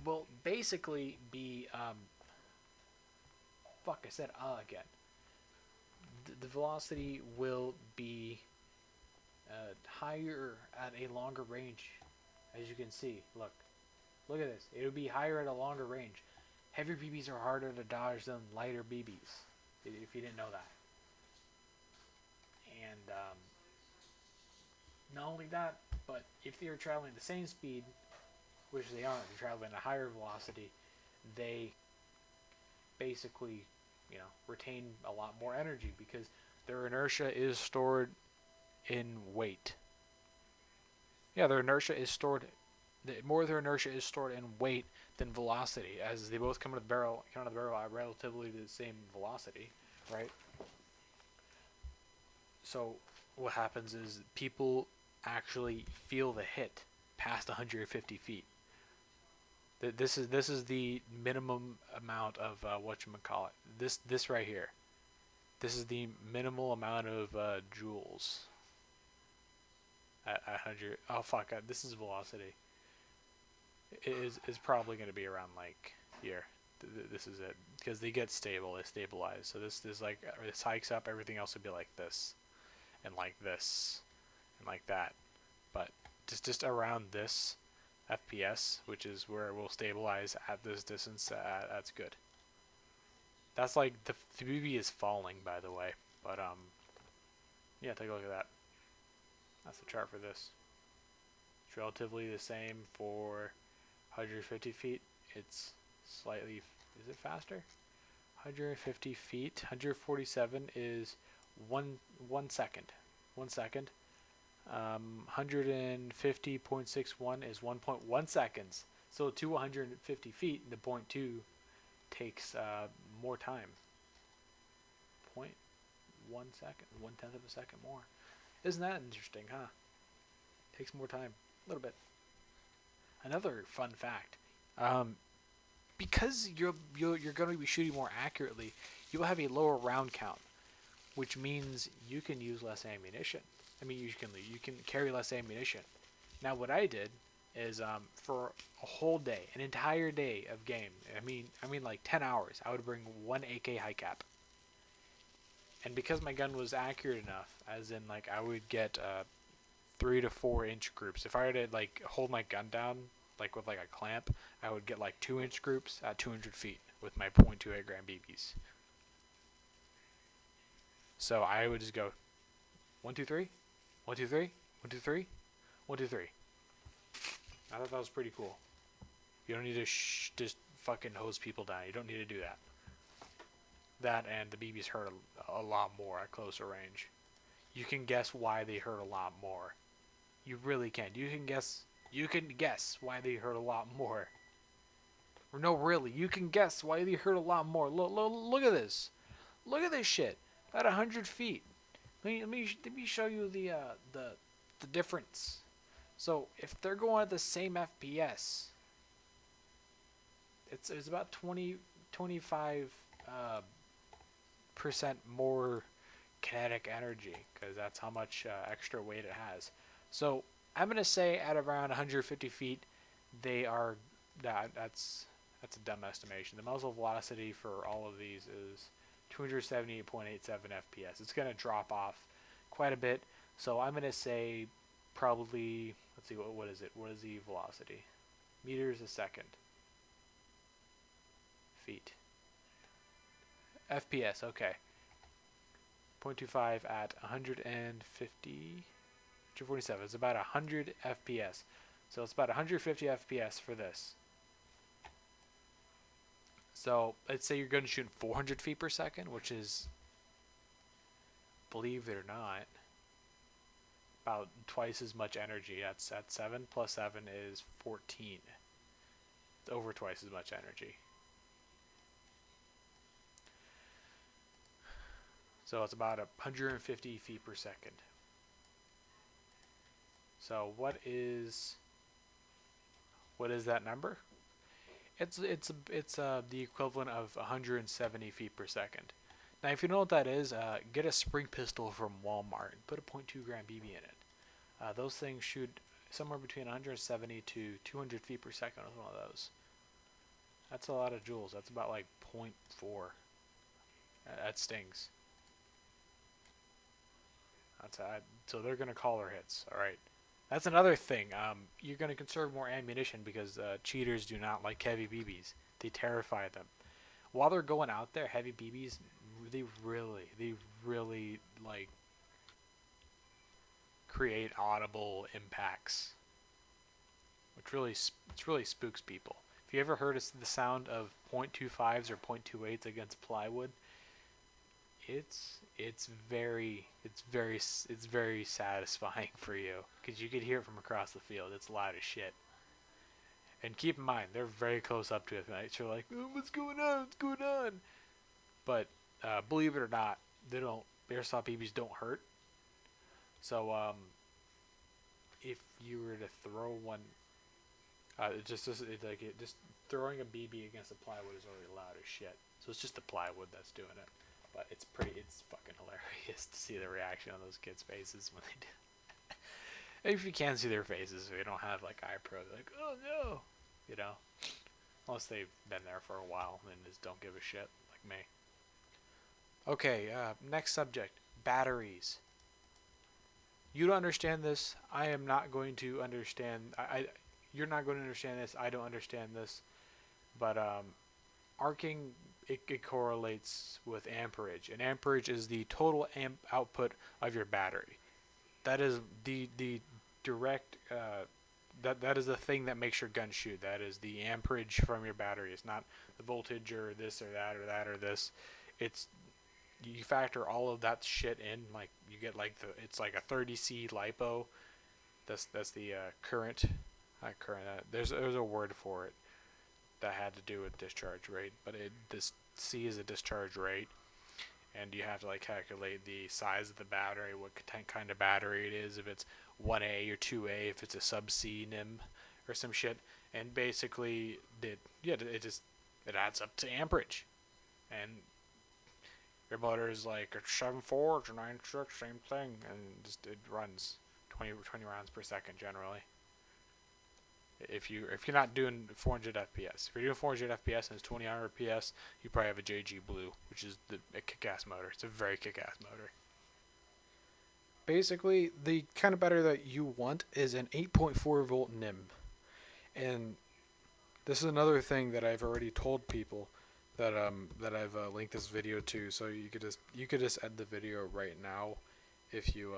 will basically be, fuck, I said again. The velocity will be higher at a longer range, as you can see. Look at this. It would be higher at a longer range. Heavier BBs are harder to dodge than lighter BBs, if you didn't know that. And not only that, but if they're traveling the same speed, which they aren't, they're traveling at a higher velocity, they basically, retain a lot more energy because their inertia is stored in weight. Yeah, their inertia is stored. More of their inertia is stored in weight than velocity, as they both come out of the barrel at relatively the same velocity, right? So what happens is people actually feel the hit past 150 feet. This is the minimum amount of whatchamacallit. This right here. This is the minimal amount of joules at 100. Oh fuck! This is velocity. It is probably going to be around like here. This is it, because they get stable. They stabilize. So this like this hikes up. Everything else would be like this, and like this, and like that. But just around this FPS, which is where it will stabilize at this distance, that's good. That's like the BB is falling, by the way. But yeah, take a look at that. That's the chart for this. It's relatively the same for 150 feet. It's slightly, is it faster? 150 feet, 147 is one second. 1 second. 150.61 is 1.1 seconds. So to 150 feet, the 0.2 takes more time. 0.1 second, 1/10 of a second more. Isn't that interesting, huh? Takes more time, a little bit. Another fun fact, because you're going to be shooting more accurately, you'll have a lower round count, which means you can use less ammunition. I mean, you can carry less ammunition. Now, what I did is for a whole day, an entire day of game. I mean like 10 hours. I would bring one AK high cap, and because my gun was accurate enough, as in like I would get 3 to 4 inch groups. If I were to like hold my gun down like with like a clamp, I would get like 2-inch groups at 200 feet with my .28 gram BBs. So I would just go 1, 2, 3, 1, 2, 3, 1, 2, 3, 1, 2, 3. I thought that was pretty cool. You don't need to just fucking hose people down. You don't need to do that. That, and the BBs hurt a lot more at closer range. you can guess why they hurt a lot more. You really can. You can guess. You can guess why they hurt a lot more. Or no, really, you can guess why they hurt a lot more. Look at this. Look at this shit. At 100 feet. Let me show you the difference. So if they're going at the same FPS, it's about 25 percent more kinetic energy, because that's how much extra weight it has. So I'm gonna say at around 150 feet, they are. That's a dumb estimation. The muzzle velocity for all of these is 278.87 FPS. It's gonna drop off quite a bit. So I'm gonna say probably. Let's see, what is it? What is the velocity? Meters a second. Feet. FPS. Okay. 0.25 at 150. 247. It's about 100 FPS. So it's about 150 FPS for this. So let's say you're going to shoot 400 feet per second, which is, believe it or not, about twice as much energy. That's at 7 plus 7 is 14. It's over twice as much energy. So it's about 150 feet per second. So what is that number? It's the equivalent of 170 feet per second. Now, if you know what that is, get a spring pistol from Walmart and put a .2 gram BB in it. Those things shoot somewhere between 170 to 200 feet per second with one of those. That's a lot of joules. That's about like 0.4. That stings. So they're gonna call their hits. All right. That's another thing. You're going to conserve more ammunition because cheaters do not like heavy BBs. They terrify them. While they're going out there, heavy BBs, they really like create audible impacts, which really spooks people. If you ever heard the sound of .25s or .28s against plywood, it's very satisfying for you, because you could hear it from across the field. It's loud as shit. And keep in mind, they're very close up to it. So you're like, oh, what's going on? But believe it or not, airsoft BBs don't hurt. So if you were to throw one, just throwing a BB against a plywood is already loud as shit. So it's just the plywood that's doing it. But it's fucking hilarious to see the reaction on those kids' faces when they do. If you can see their faces, if they don't have like eye pro, they're like, oh no, unless they've been there for a while and just don't give a shit like me. Okay, next subject, batteries. You don't understand this. I am not going to understand. You're not going to understand this. I don't understand this. But arcing, it correlates with amperage, and amperage is the total amp output of your battery. That is the direct that is the thing that makes your gun shoot. That is the amperage from your battery. It's not the voltage or this or that or that or this. It's, you factor all of that shit in. Like you get like it's like a 30C LiPo. That's the current. Not current. There's a word for it that had to do with discharge rate, but this C is a discharge rate, and you have to like calculate the size of the battery, what kind of battery it is, if it's 1A or 2A, if it's a sub C NIM or some shit, and basically it adds up to amperage, and your motor is like a 7.4, it's a 9.6, same thing, and it runs 20 rounds per second generally. If you're not doing 400 FPS, if you're doing 400 FPS and it's 20 RPS, you probably have a JG Blue, which is a kick-ass motor. It's a very kick-ass motor. Basically, the kind of battery that you want is an 8.4 volt NIM, and this is another thing that I've already told people that I've linked this video to. So you could just end the video right now if you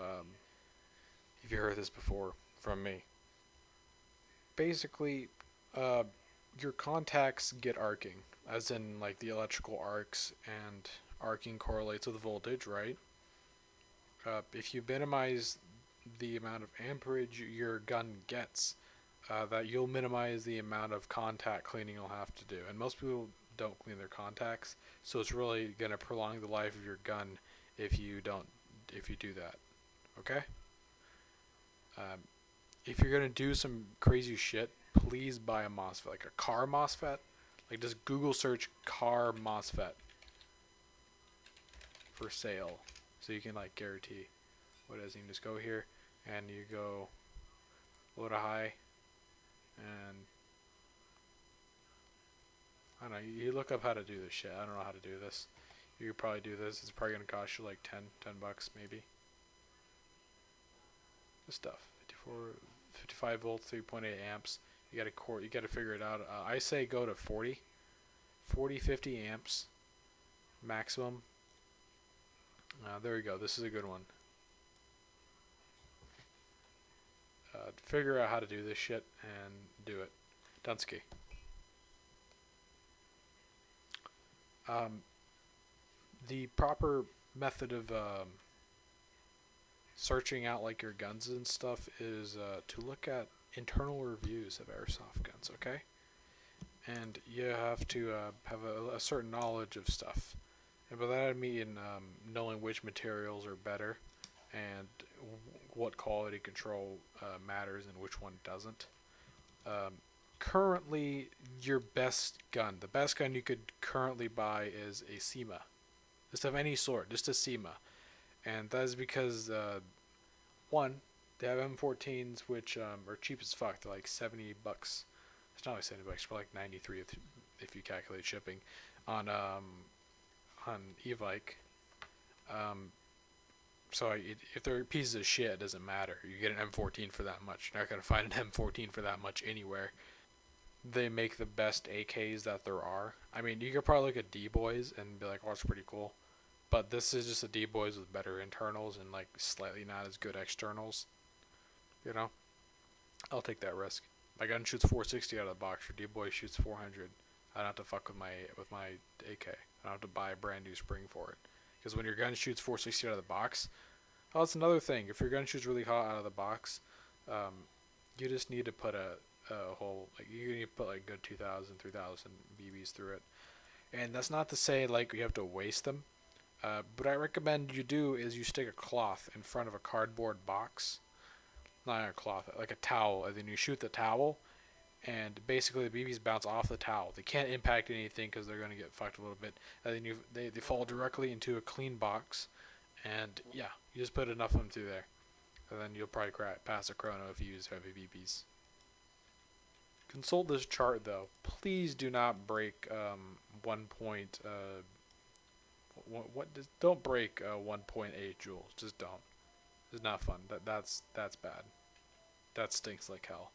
heard this before from me. Basically, your contacts get arcing, as in like the electrical arcs, and arcing correlates with voltage, right? if you minimize the amount of amperage your gun gets, that you'll minimize the amount of contact cleaning you'll have to do. And most people don't clean their contacts, so it's really gonna prolong the life of your gun if you do that. Okay. Um, if you're gonna do some crazy shit, please buy a MOSFET, like a car MOSFET. Like just Google search car MOSFET for sale, so you can like guarantee what it is. You can just go here and you go low to high, and I don't know. You look up how to do this shit. I don't know how to do this. You could probably do this. It's probably gonna cost you like 10 bucks maybe. This stuff, 55 volts, 3.8 amps. You gotta figure it out. I say go to 40, 50 amps maximum. There we go. This is a good one. Figure out how to do this shit and do it. Dunsky. The proper method of searching out like your guns and stuff is to look at internal reviews of airsoft guns, okay? And you have to have a certain knowledge of stuff. And by that I mean knowing which materials are better and what quality control matters and which one doesn't. Currently, your best gun, the best gun you could currently buy is a SEMA. Just of any sort, just a SEMA. And that is because, one, they have M14s, which are cheap as fuck. They're like 70 bucks. It's not like 70 bucks, but like 93 if you calculate shipping on e-Vike. So if they're pieces of shit, it doesn't matter. You get an M14 for that much. You're not going to find an M14 for that much anywhere. They make the best AKs that there are. I mean, you could probably look at D-Boys and be like, oh, it's pretty cool. But this is just a D-Boys with better internals and like slightly not as good externals. You know? I'll take that risk. My gun shoots 460 out of the box. Your D-Boy shoots 400. I don't have to fuck with my AK. I don't have to buy a brand new spring for it. Because when your gun shoots 460 out of the box, oh, that's another thing. If your gun shoots really hot out of the box, you just need to put a whole, like, you need to put like good 2,000, 3,000 BBs through it. And that's not to say like you have to waste them. But I recommend you do is you stick a cloth in front of a cardboard box. Not a cloth, like a towel. And then you shoot the towel, and basically the BBs bounce off the towel. They can't impact anything because they're going to get fucked a little bit. And then they fall directly into a clean box. And yeah, you just put enough of them through there. And then you'll probably pass a chrono if you use heavy BBs. Consult this chart though. Please do not break 1 point. Don't break 1.8 joules. Just don't. It's not fun. That's bad. That stinks like hell.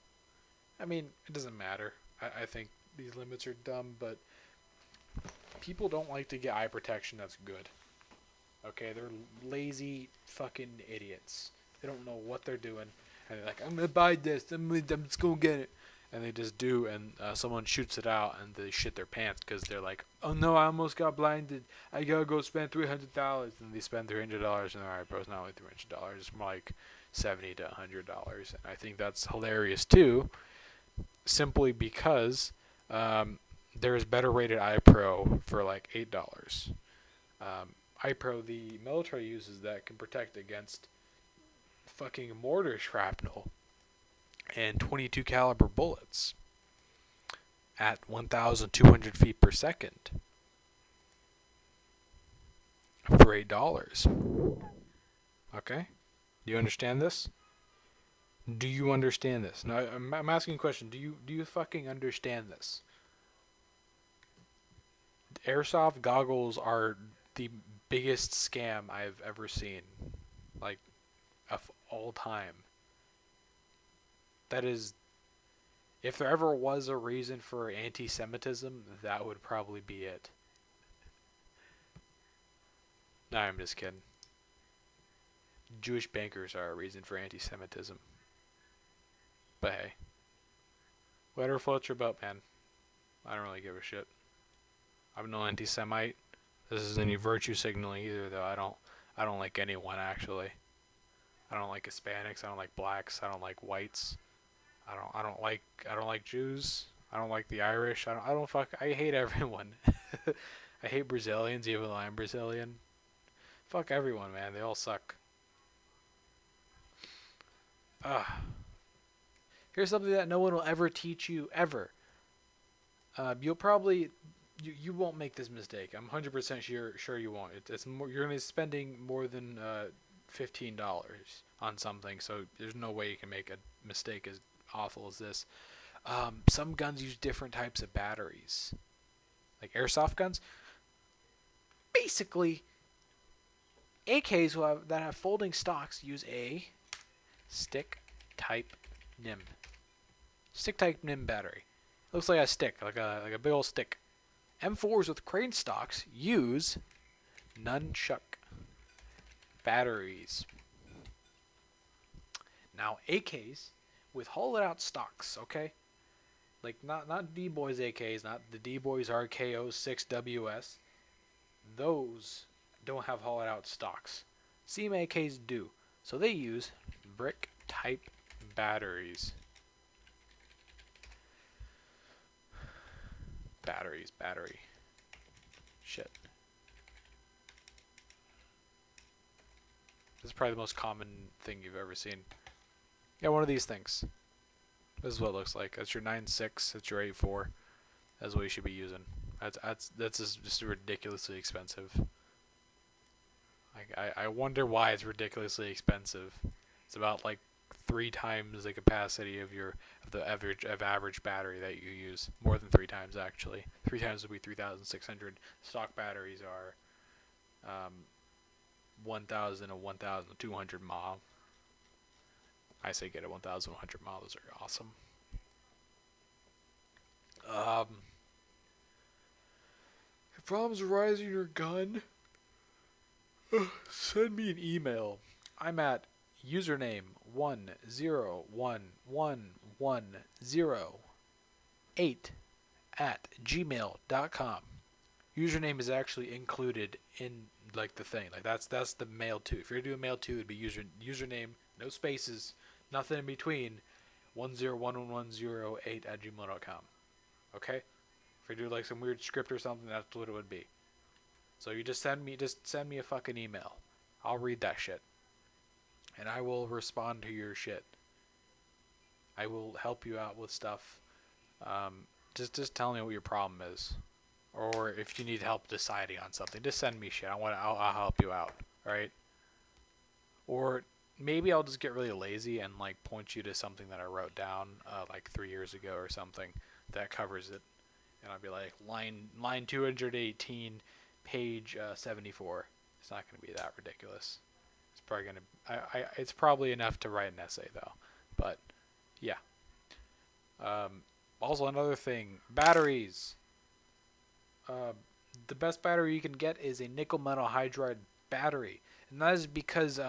I mean, it doesn't matter. I think these limits are dumb, but people don't like to get eye protection that's good. Okay, they're lazy fucking idiots. They don't know what they're doing, and they're like, I'm gonna buy this. I'm just gonna get it, and they just do, and someone shoots it out, and they shit their pants because they're like, oh no, I almost got blinded. I gotta go spend $300, and they spend $300, and alright, bro, it's not like $300. It's more like $70 to $100, and I think that's hilarious too. Simply because there's better rated iPro for like $8. iPro, the military uses that can protect against fucking mortar shrapnel and 22 caliber bullets at 1,200 feet per second for $8. Okay? Do you understand this? Do you understand this? Now, I'm asking a question. Do you fucking understand this? Airsoft goggles are the biggest scam I've ever seen. Like, of all time. That is, if there ever was a reason for anti-Semitism, that would probably be it. Nah, I'm just kidding. Jewish bankers are a reason for anti-Semitism. But hey, whatever floats your boat, man. I don't really give a shit. I'm no anti-Semite. This isn't any virtue signaling either, though. I I don't like anyone actually. I don't like Hispanics. I don't like blacks. I don't like whites. I don't like Jews. I don't like the Irish. I hate everyone. I hate Brazilians even though I'm Brazilian. Fuck everyone, man. They all suck. Ugh. Here's something that no one will ever teach you ever. You'll probably you won't make this mistake. I'm 100% sure you won't. It's more, you're gonna be spending more than $15 on something, so there's no way you can make a mistake as awful as this. Some guns use different types of batteries, like airsoft guns. Basically, AKs that have folding stocks use a stick type NIM. Stick type NIM battery. Looks like a stick, like a big old stick. M4s with crane stocks use nunchuck batteries. Now AKs with hollowed out stocks, okay? Like not D-Boys AKs, not the D-Boys RKO 6WS. Those don't have hollowed out stocks. Seam AKs do. So they use brick type batteries. Battery. Shit. This is probably the most common thing you've ever seen. Yeah, one of these things. This is what it looks like. That's your 9.6. That's your 8.4. That's what you should be using. That's just ridiculously expensive. Like I wonder why it's ridiculously expensive. It's about like 3 times the capacity of the average battery that you use. More than 3 times actually. 3 times would be 3,600. Stock batteries are 1,000 and 1,200 mAh. I say get a 1,100 mAh. Those are awesome. If problems arise in your gun, send me an email. I'm at username 101110.8@gmail.com. Username is actually included in like the thing. Like that's the mail too. If you're doing mail too, it'd be username, no spaces, nothing in between, 101110.8@gmail.com. Okay? If you do like some weird script or something, that's what it would be. So you just send me a fucking email. I'll read that shit. And I will respond to your shit. I will help you out with stuff. Just tell me what your problem is. Or if you need help deciding on something, just send me shit. I'll help you out. Alright? Or maybe I'll just get really lazy and like point you to something that I wrote down like 3 years ago or something that covers it. And I'll be like, line 218, page 74. It's not going to be that ridiculous. It's probably going to... it's probably enough to write an essay, though. But, yeah. Also, another thing. Batteries. The best battery you can get is a nickel metal hydride battery. And that is because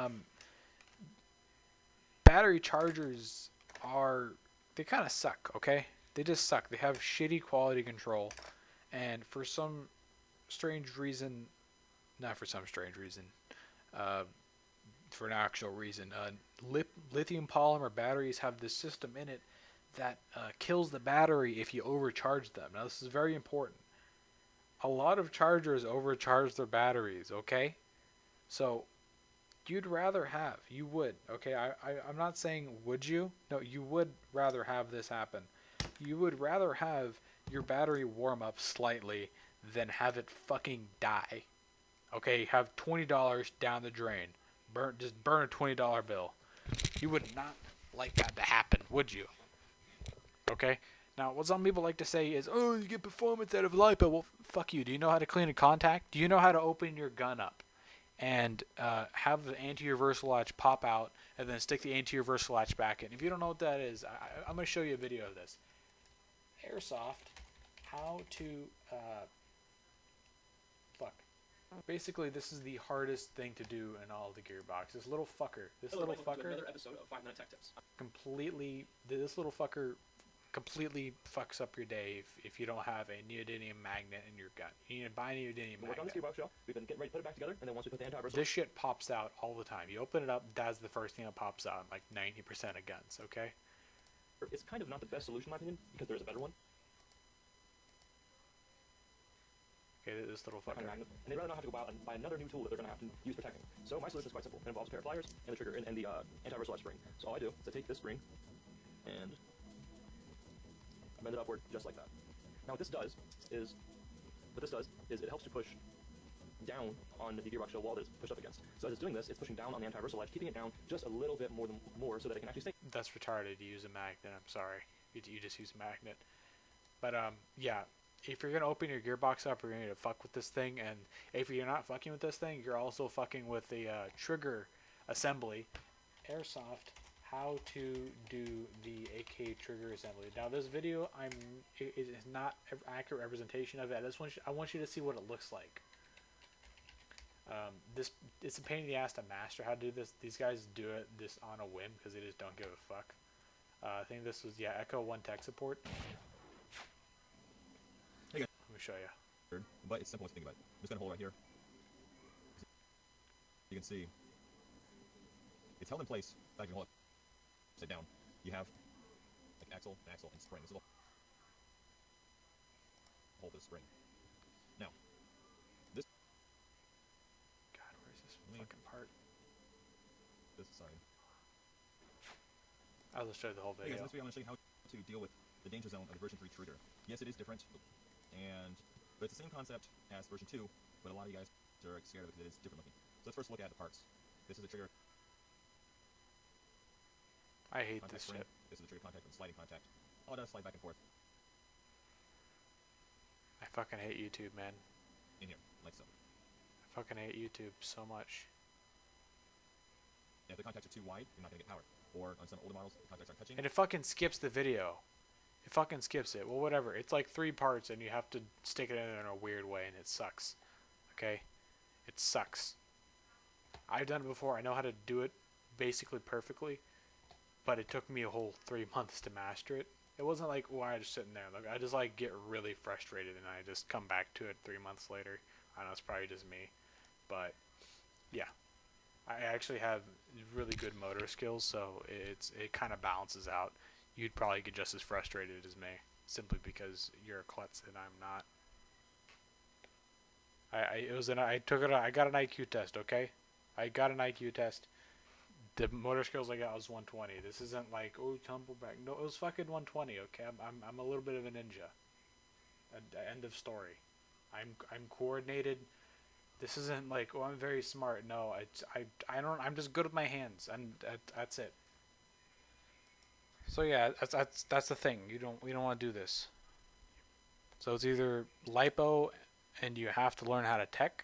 battery chargers they kind of suck, okay? They just suck. They have shitty quality control. And for some strange reason... Not for some strange reason. For an actual reason. Lithium polymer batteries have this system in it that kills the battery if you overcharge them. Now, this is very important. A lot of chargers overcharge their batteries, okay? So, you would, okay? I'm not saying would you? No, you would rather have this happen. You would rather have your battery warm up slightly than have it fucking die. Okay, have $20 down the drain. Just burn a $20 bill. You would not like that to happen, would you? Okay? Now, what some people like to say is, oh, you get performance out of LiPo. Well, fuck you. Do you know how to clean a contact? Do you know how to open your gun up and have the anti-reversal latch pop out and then stick the anti-reversal latch back in? If you don't know what that is, I'm going to show you a video of this. Airsoft, how to... Basically, this is the hardest thing to do in all of the gearbox. This little fucker. Hello, welcome to another episode of 5 Minute Tech Tips. This little fucker completely fucks up your day if you don't have a neodymium magnet in your gun. You need to buy a neodymium We're working on this magnet. gearbox shell. We've been getting ready to put it back together, and then once we put the anti-reversal, This shit pops out all the time. You open it up, that's the first thing that pops out. Like 90% of guns. Okay. it's kind of not the best solution in my opinion because there is a better one. Okay, this little Kind fucker. of magnet, and they'd rather not have to go out and buy another new tool that they're going to have to use protecting. So my solution is quite simple. It involves a pair of pliers and the trigger and the anti-reversal spring. So all I do is I take this spring and I bend it upward just like that. Now what this does is it helps to push down on the gearbox shell wall that it's pushed up against. So as it's doing this, it's pushing down on the anti-reversal edge, keeping it down just a little bit more so that it can actually stay. That's retarded to use a magnet. I'm sorry. You just use a magnet. But yeah. If you're gonna open your gearbox up, you're gonna need to fuck with this thing, and if you're not fucking with this thing, you're also fucking with the trigger assembly. Airsoft, how to do the AK trigger assembly. Now this video, it is not an accurate representation of it. I want you to see what it looks like. It's a pain in the ass to master how to do this. These guys do this on a whim because they just don't give a fuck. I think this was Echo 1 tech support. Let me show you. But it's simple to think about. I'm just gonna hold right here. You can see it's held in place. In fact, you can hold it upside down. You have like axle, and spring. This is hold this spring. Now, this. God, where's this fucking part? This side. I'll just show you the whole Hey video. guys, in this video I'm gonna show you how to deal with the danger zone of the version 3 trigger. Yes, it is different, but it's the same concept as version 2. But a lot of you guys are scared of it because it is different looking. So let's first look at the parts. This is the trigger I hate contact this spring. shit. This is the trigger contact and sliding contact. All it does is slide back and forth I fucking hate YouTube, man. in here, like so. I fucking hate YouTube so much. If the contacts are too wide, you're not gonna get power. Or on some older models, the contacts aren't touching. And it fucking skips the video. It fucking skips it. Well, whatever. It's like 3 parts and you have to stick it in there in a weird way and it sucks. Okay? It sucks. I've done it before. I know how to do it basically perfectly. But it took me a whole 3 months to master it. It wasn't like, why I just sitting there. Like, I just like get really frustrated and I just come back to it 3 months later. I know it's probably just me. But, yeah. I actually have really good motor skills, so it kind of balances out. You'd probably get just as frustrated as me, simply because you're a klutz and I'm not. I got an IQ test, okay? I got an IQ test. The motor skills I got was 120. This isn't like, oh, tumble back. No, it was fucking 120, okay? I'm a little bit of a ninja. End of story. I'm coordinated. This isn't like, oh, I'm very smart. No, I'm just good with my hands, and that's it. So yeah, that's the thing. We don't want to do this. So it's either lipo, and you have to learn how to tech,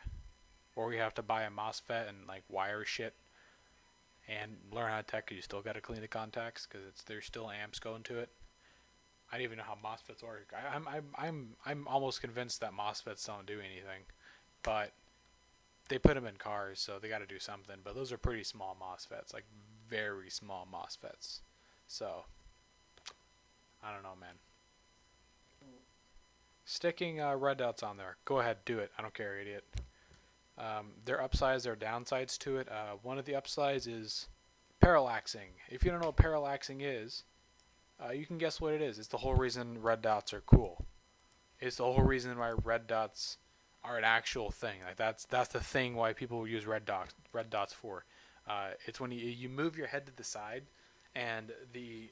or you have to buy a MOSFET and like wire shit, and learn how to tech. You still got to clean the contacts because there's still amps going to it. I don't even know how MOSFETs work. I'm almost convinced that MOSFETs don't do anything, but they put them in cars, so they got to do something. But those are pretty small MOSFETs, like very small MOSFETs. So I don't know, man. Sticking red dots on there. Go ahead, do it. I don't care, idiot. There are upsides, there are downsides to it. One of the upsides is parallaxing. If you don't know what parallaxing is, you can guess what it is. It's the whole reason red dots are cool. It's the whole reason why red dots are an actual thing. Like that's the thing why people use red dots for. It's when you move your head to the side, and the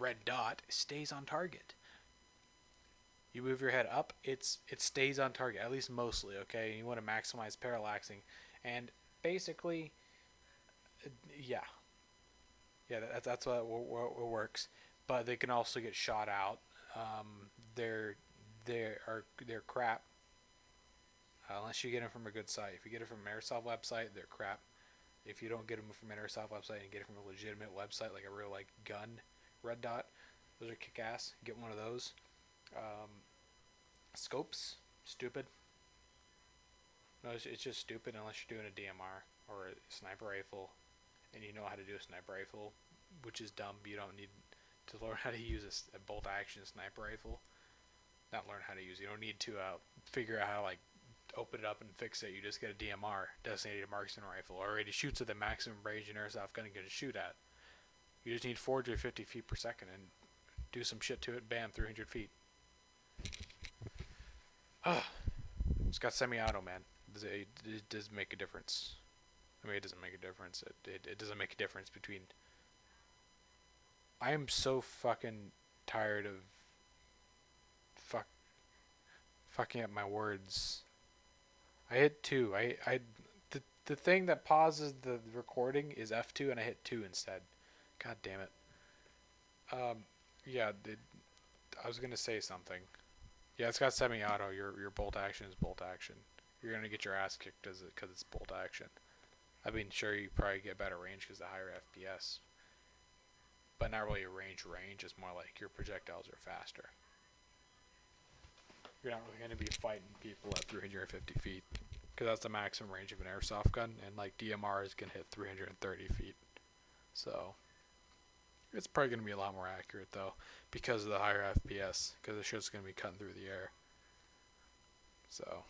red dot stays on target. You move your head up, it stays on target, at least mostly. Okay, you want to maximize parallaxing, and basically, yeah, that's what works. But they can also get shot out. They're crap. Unless you get them from a good site. If you get it from an airsoft website, they're crap. If you don't get them from an airsoft website and get it from a legitimate website, like a real like gun red dot, those are kick-ass. Get one of those. Scopes, stupid. No, it's just stupid unless you're doing a DMR or a sniper rifle, and you know how to do a sniper rifle, which is dumb. You don't need to learn how to use a bolt action sniper rifle. Not learn how to use it. You don't need to figure out how to like open it up and fix it. You just get a DMR, designated marksman rifle, already shoots at the maximum range an airsoft gun can shoot at. You just need 450 feet per second and do some shit to it. Bam, 300 feet. It's got semi-auto, man. It does make a difference. I mean, it doesn't make a difference. It doesn't make a difference between. I am so fucking tired of fucking up my words. I hit 2. The thing that pauses the recording is F2, and I hit 2 instead. God damn it. Yeah, I was gonna say something. Yeah, it's got semi-auto. Your bolt action is bolt action. You're gonna get your ass kicked because it's bolt action. I mean, sure, you probably get better range because the higher FPS, but not really a range. It's more like your projectiles are faster. You're not really gonna be fighting people at 350 feet because that's the maximum range of an airsoft gun, and like DMRs can hit 330 feet. So it's probably gonna be a lot more accurate though because of the higher FPS, because the shit's gonna be cutting through the air. So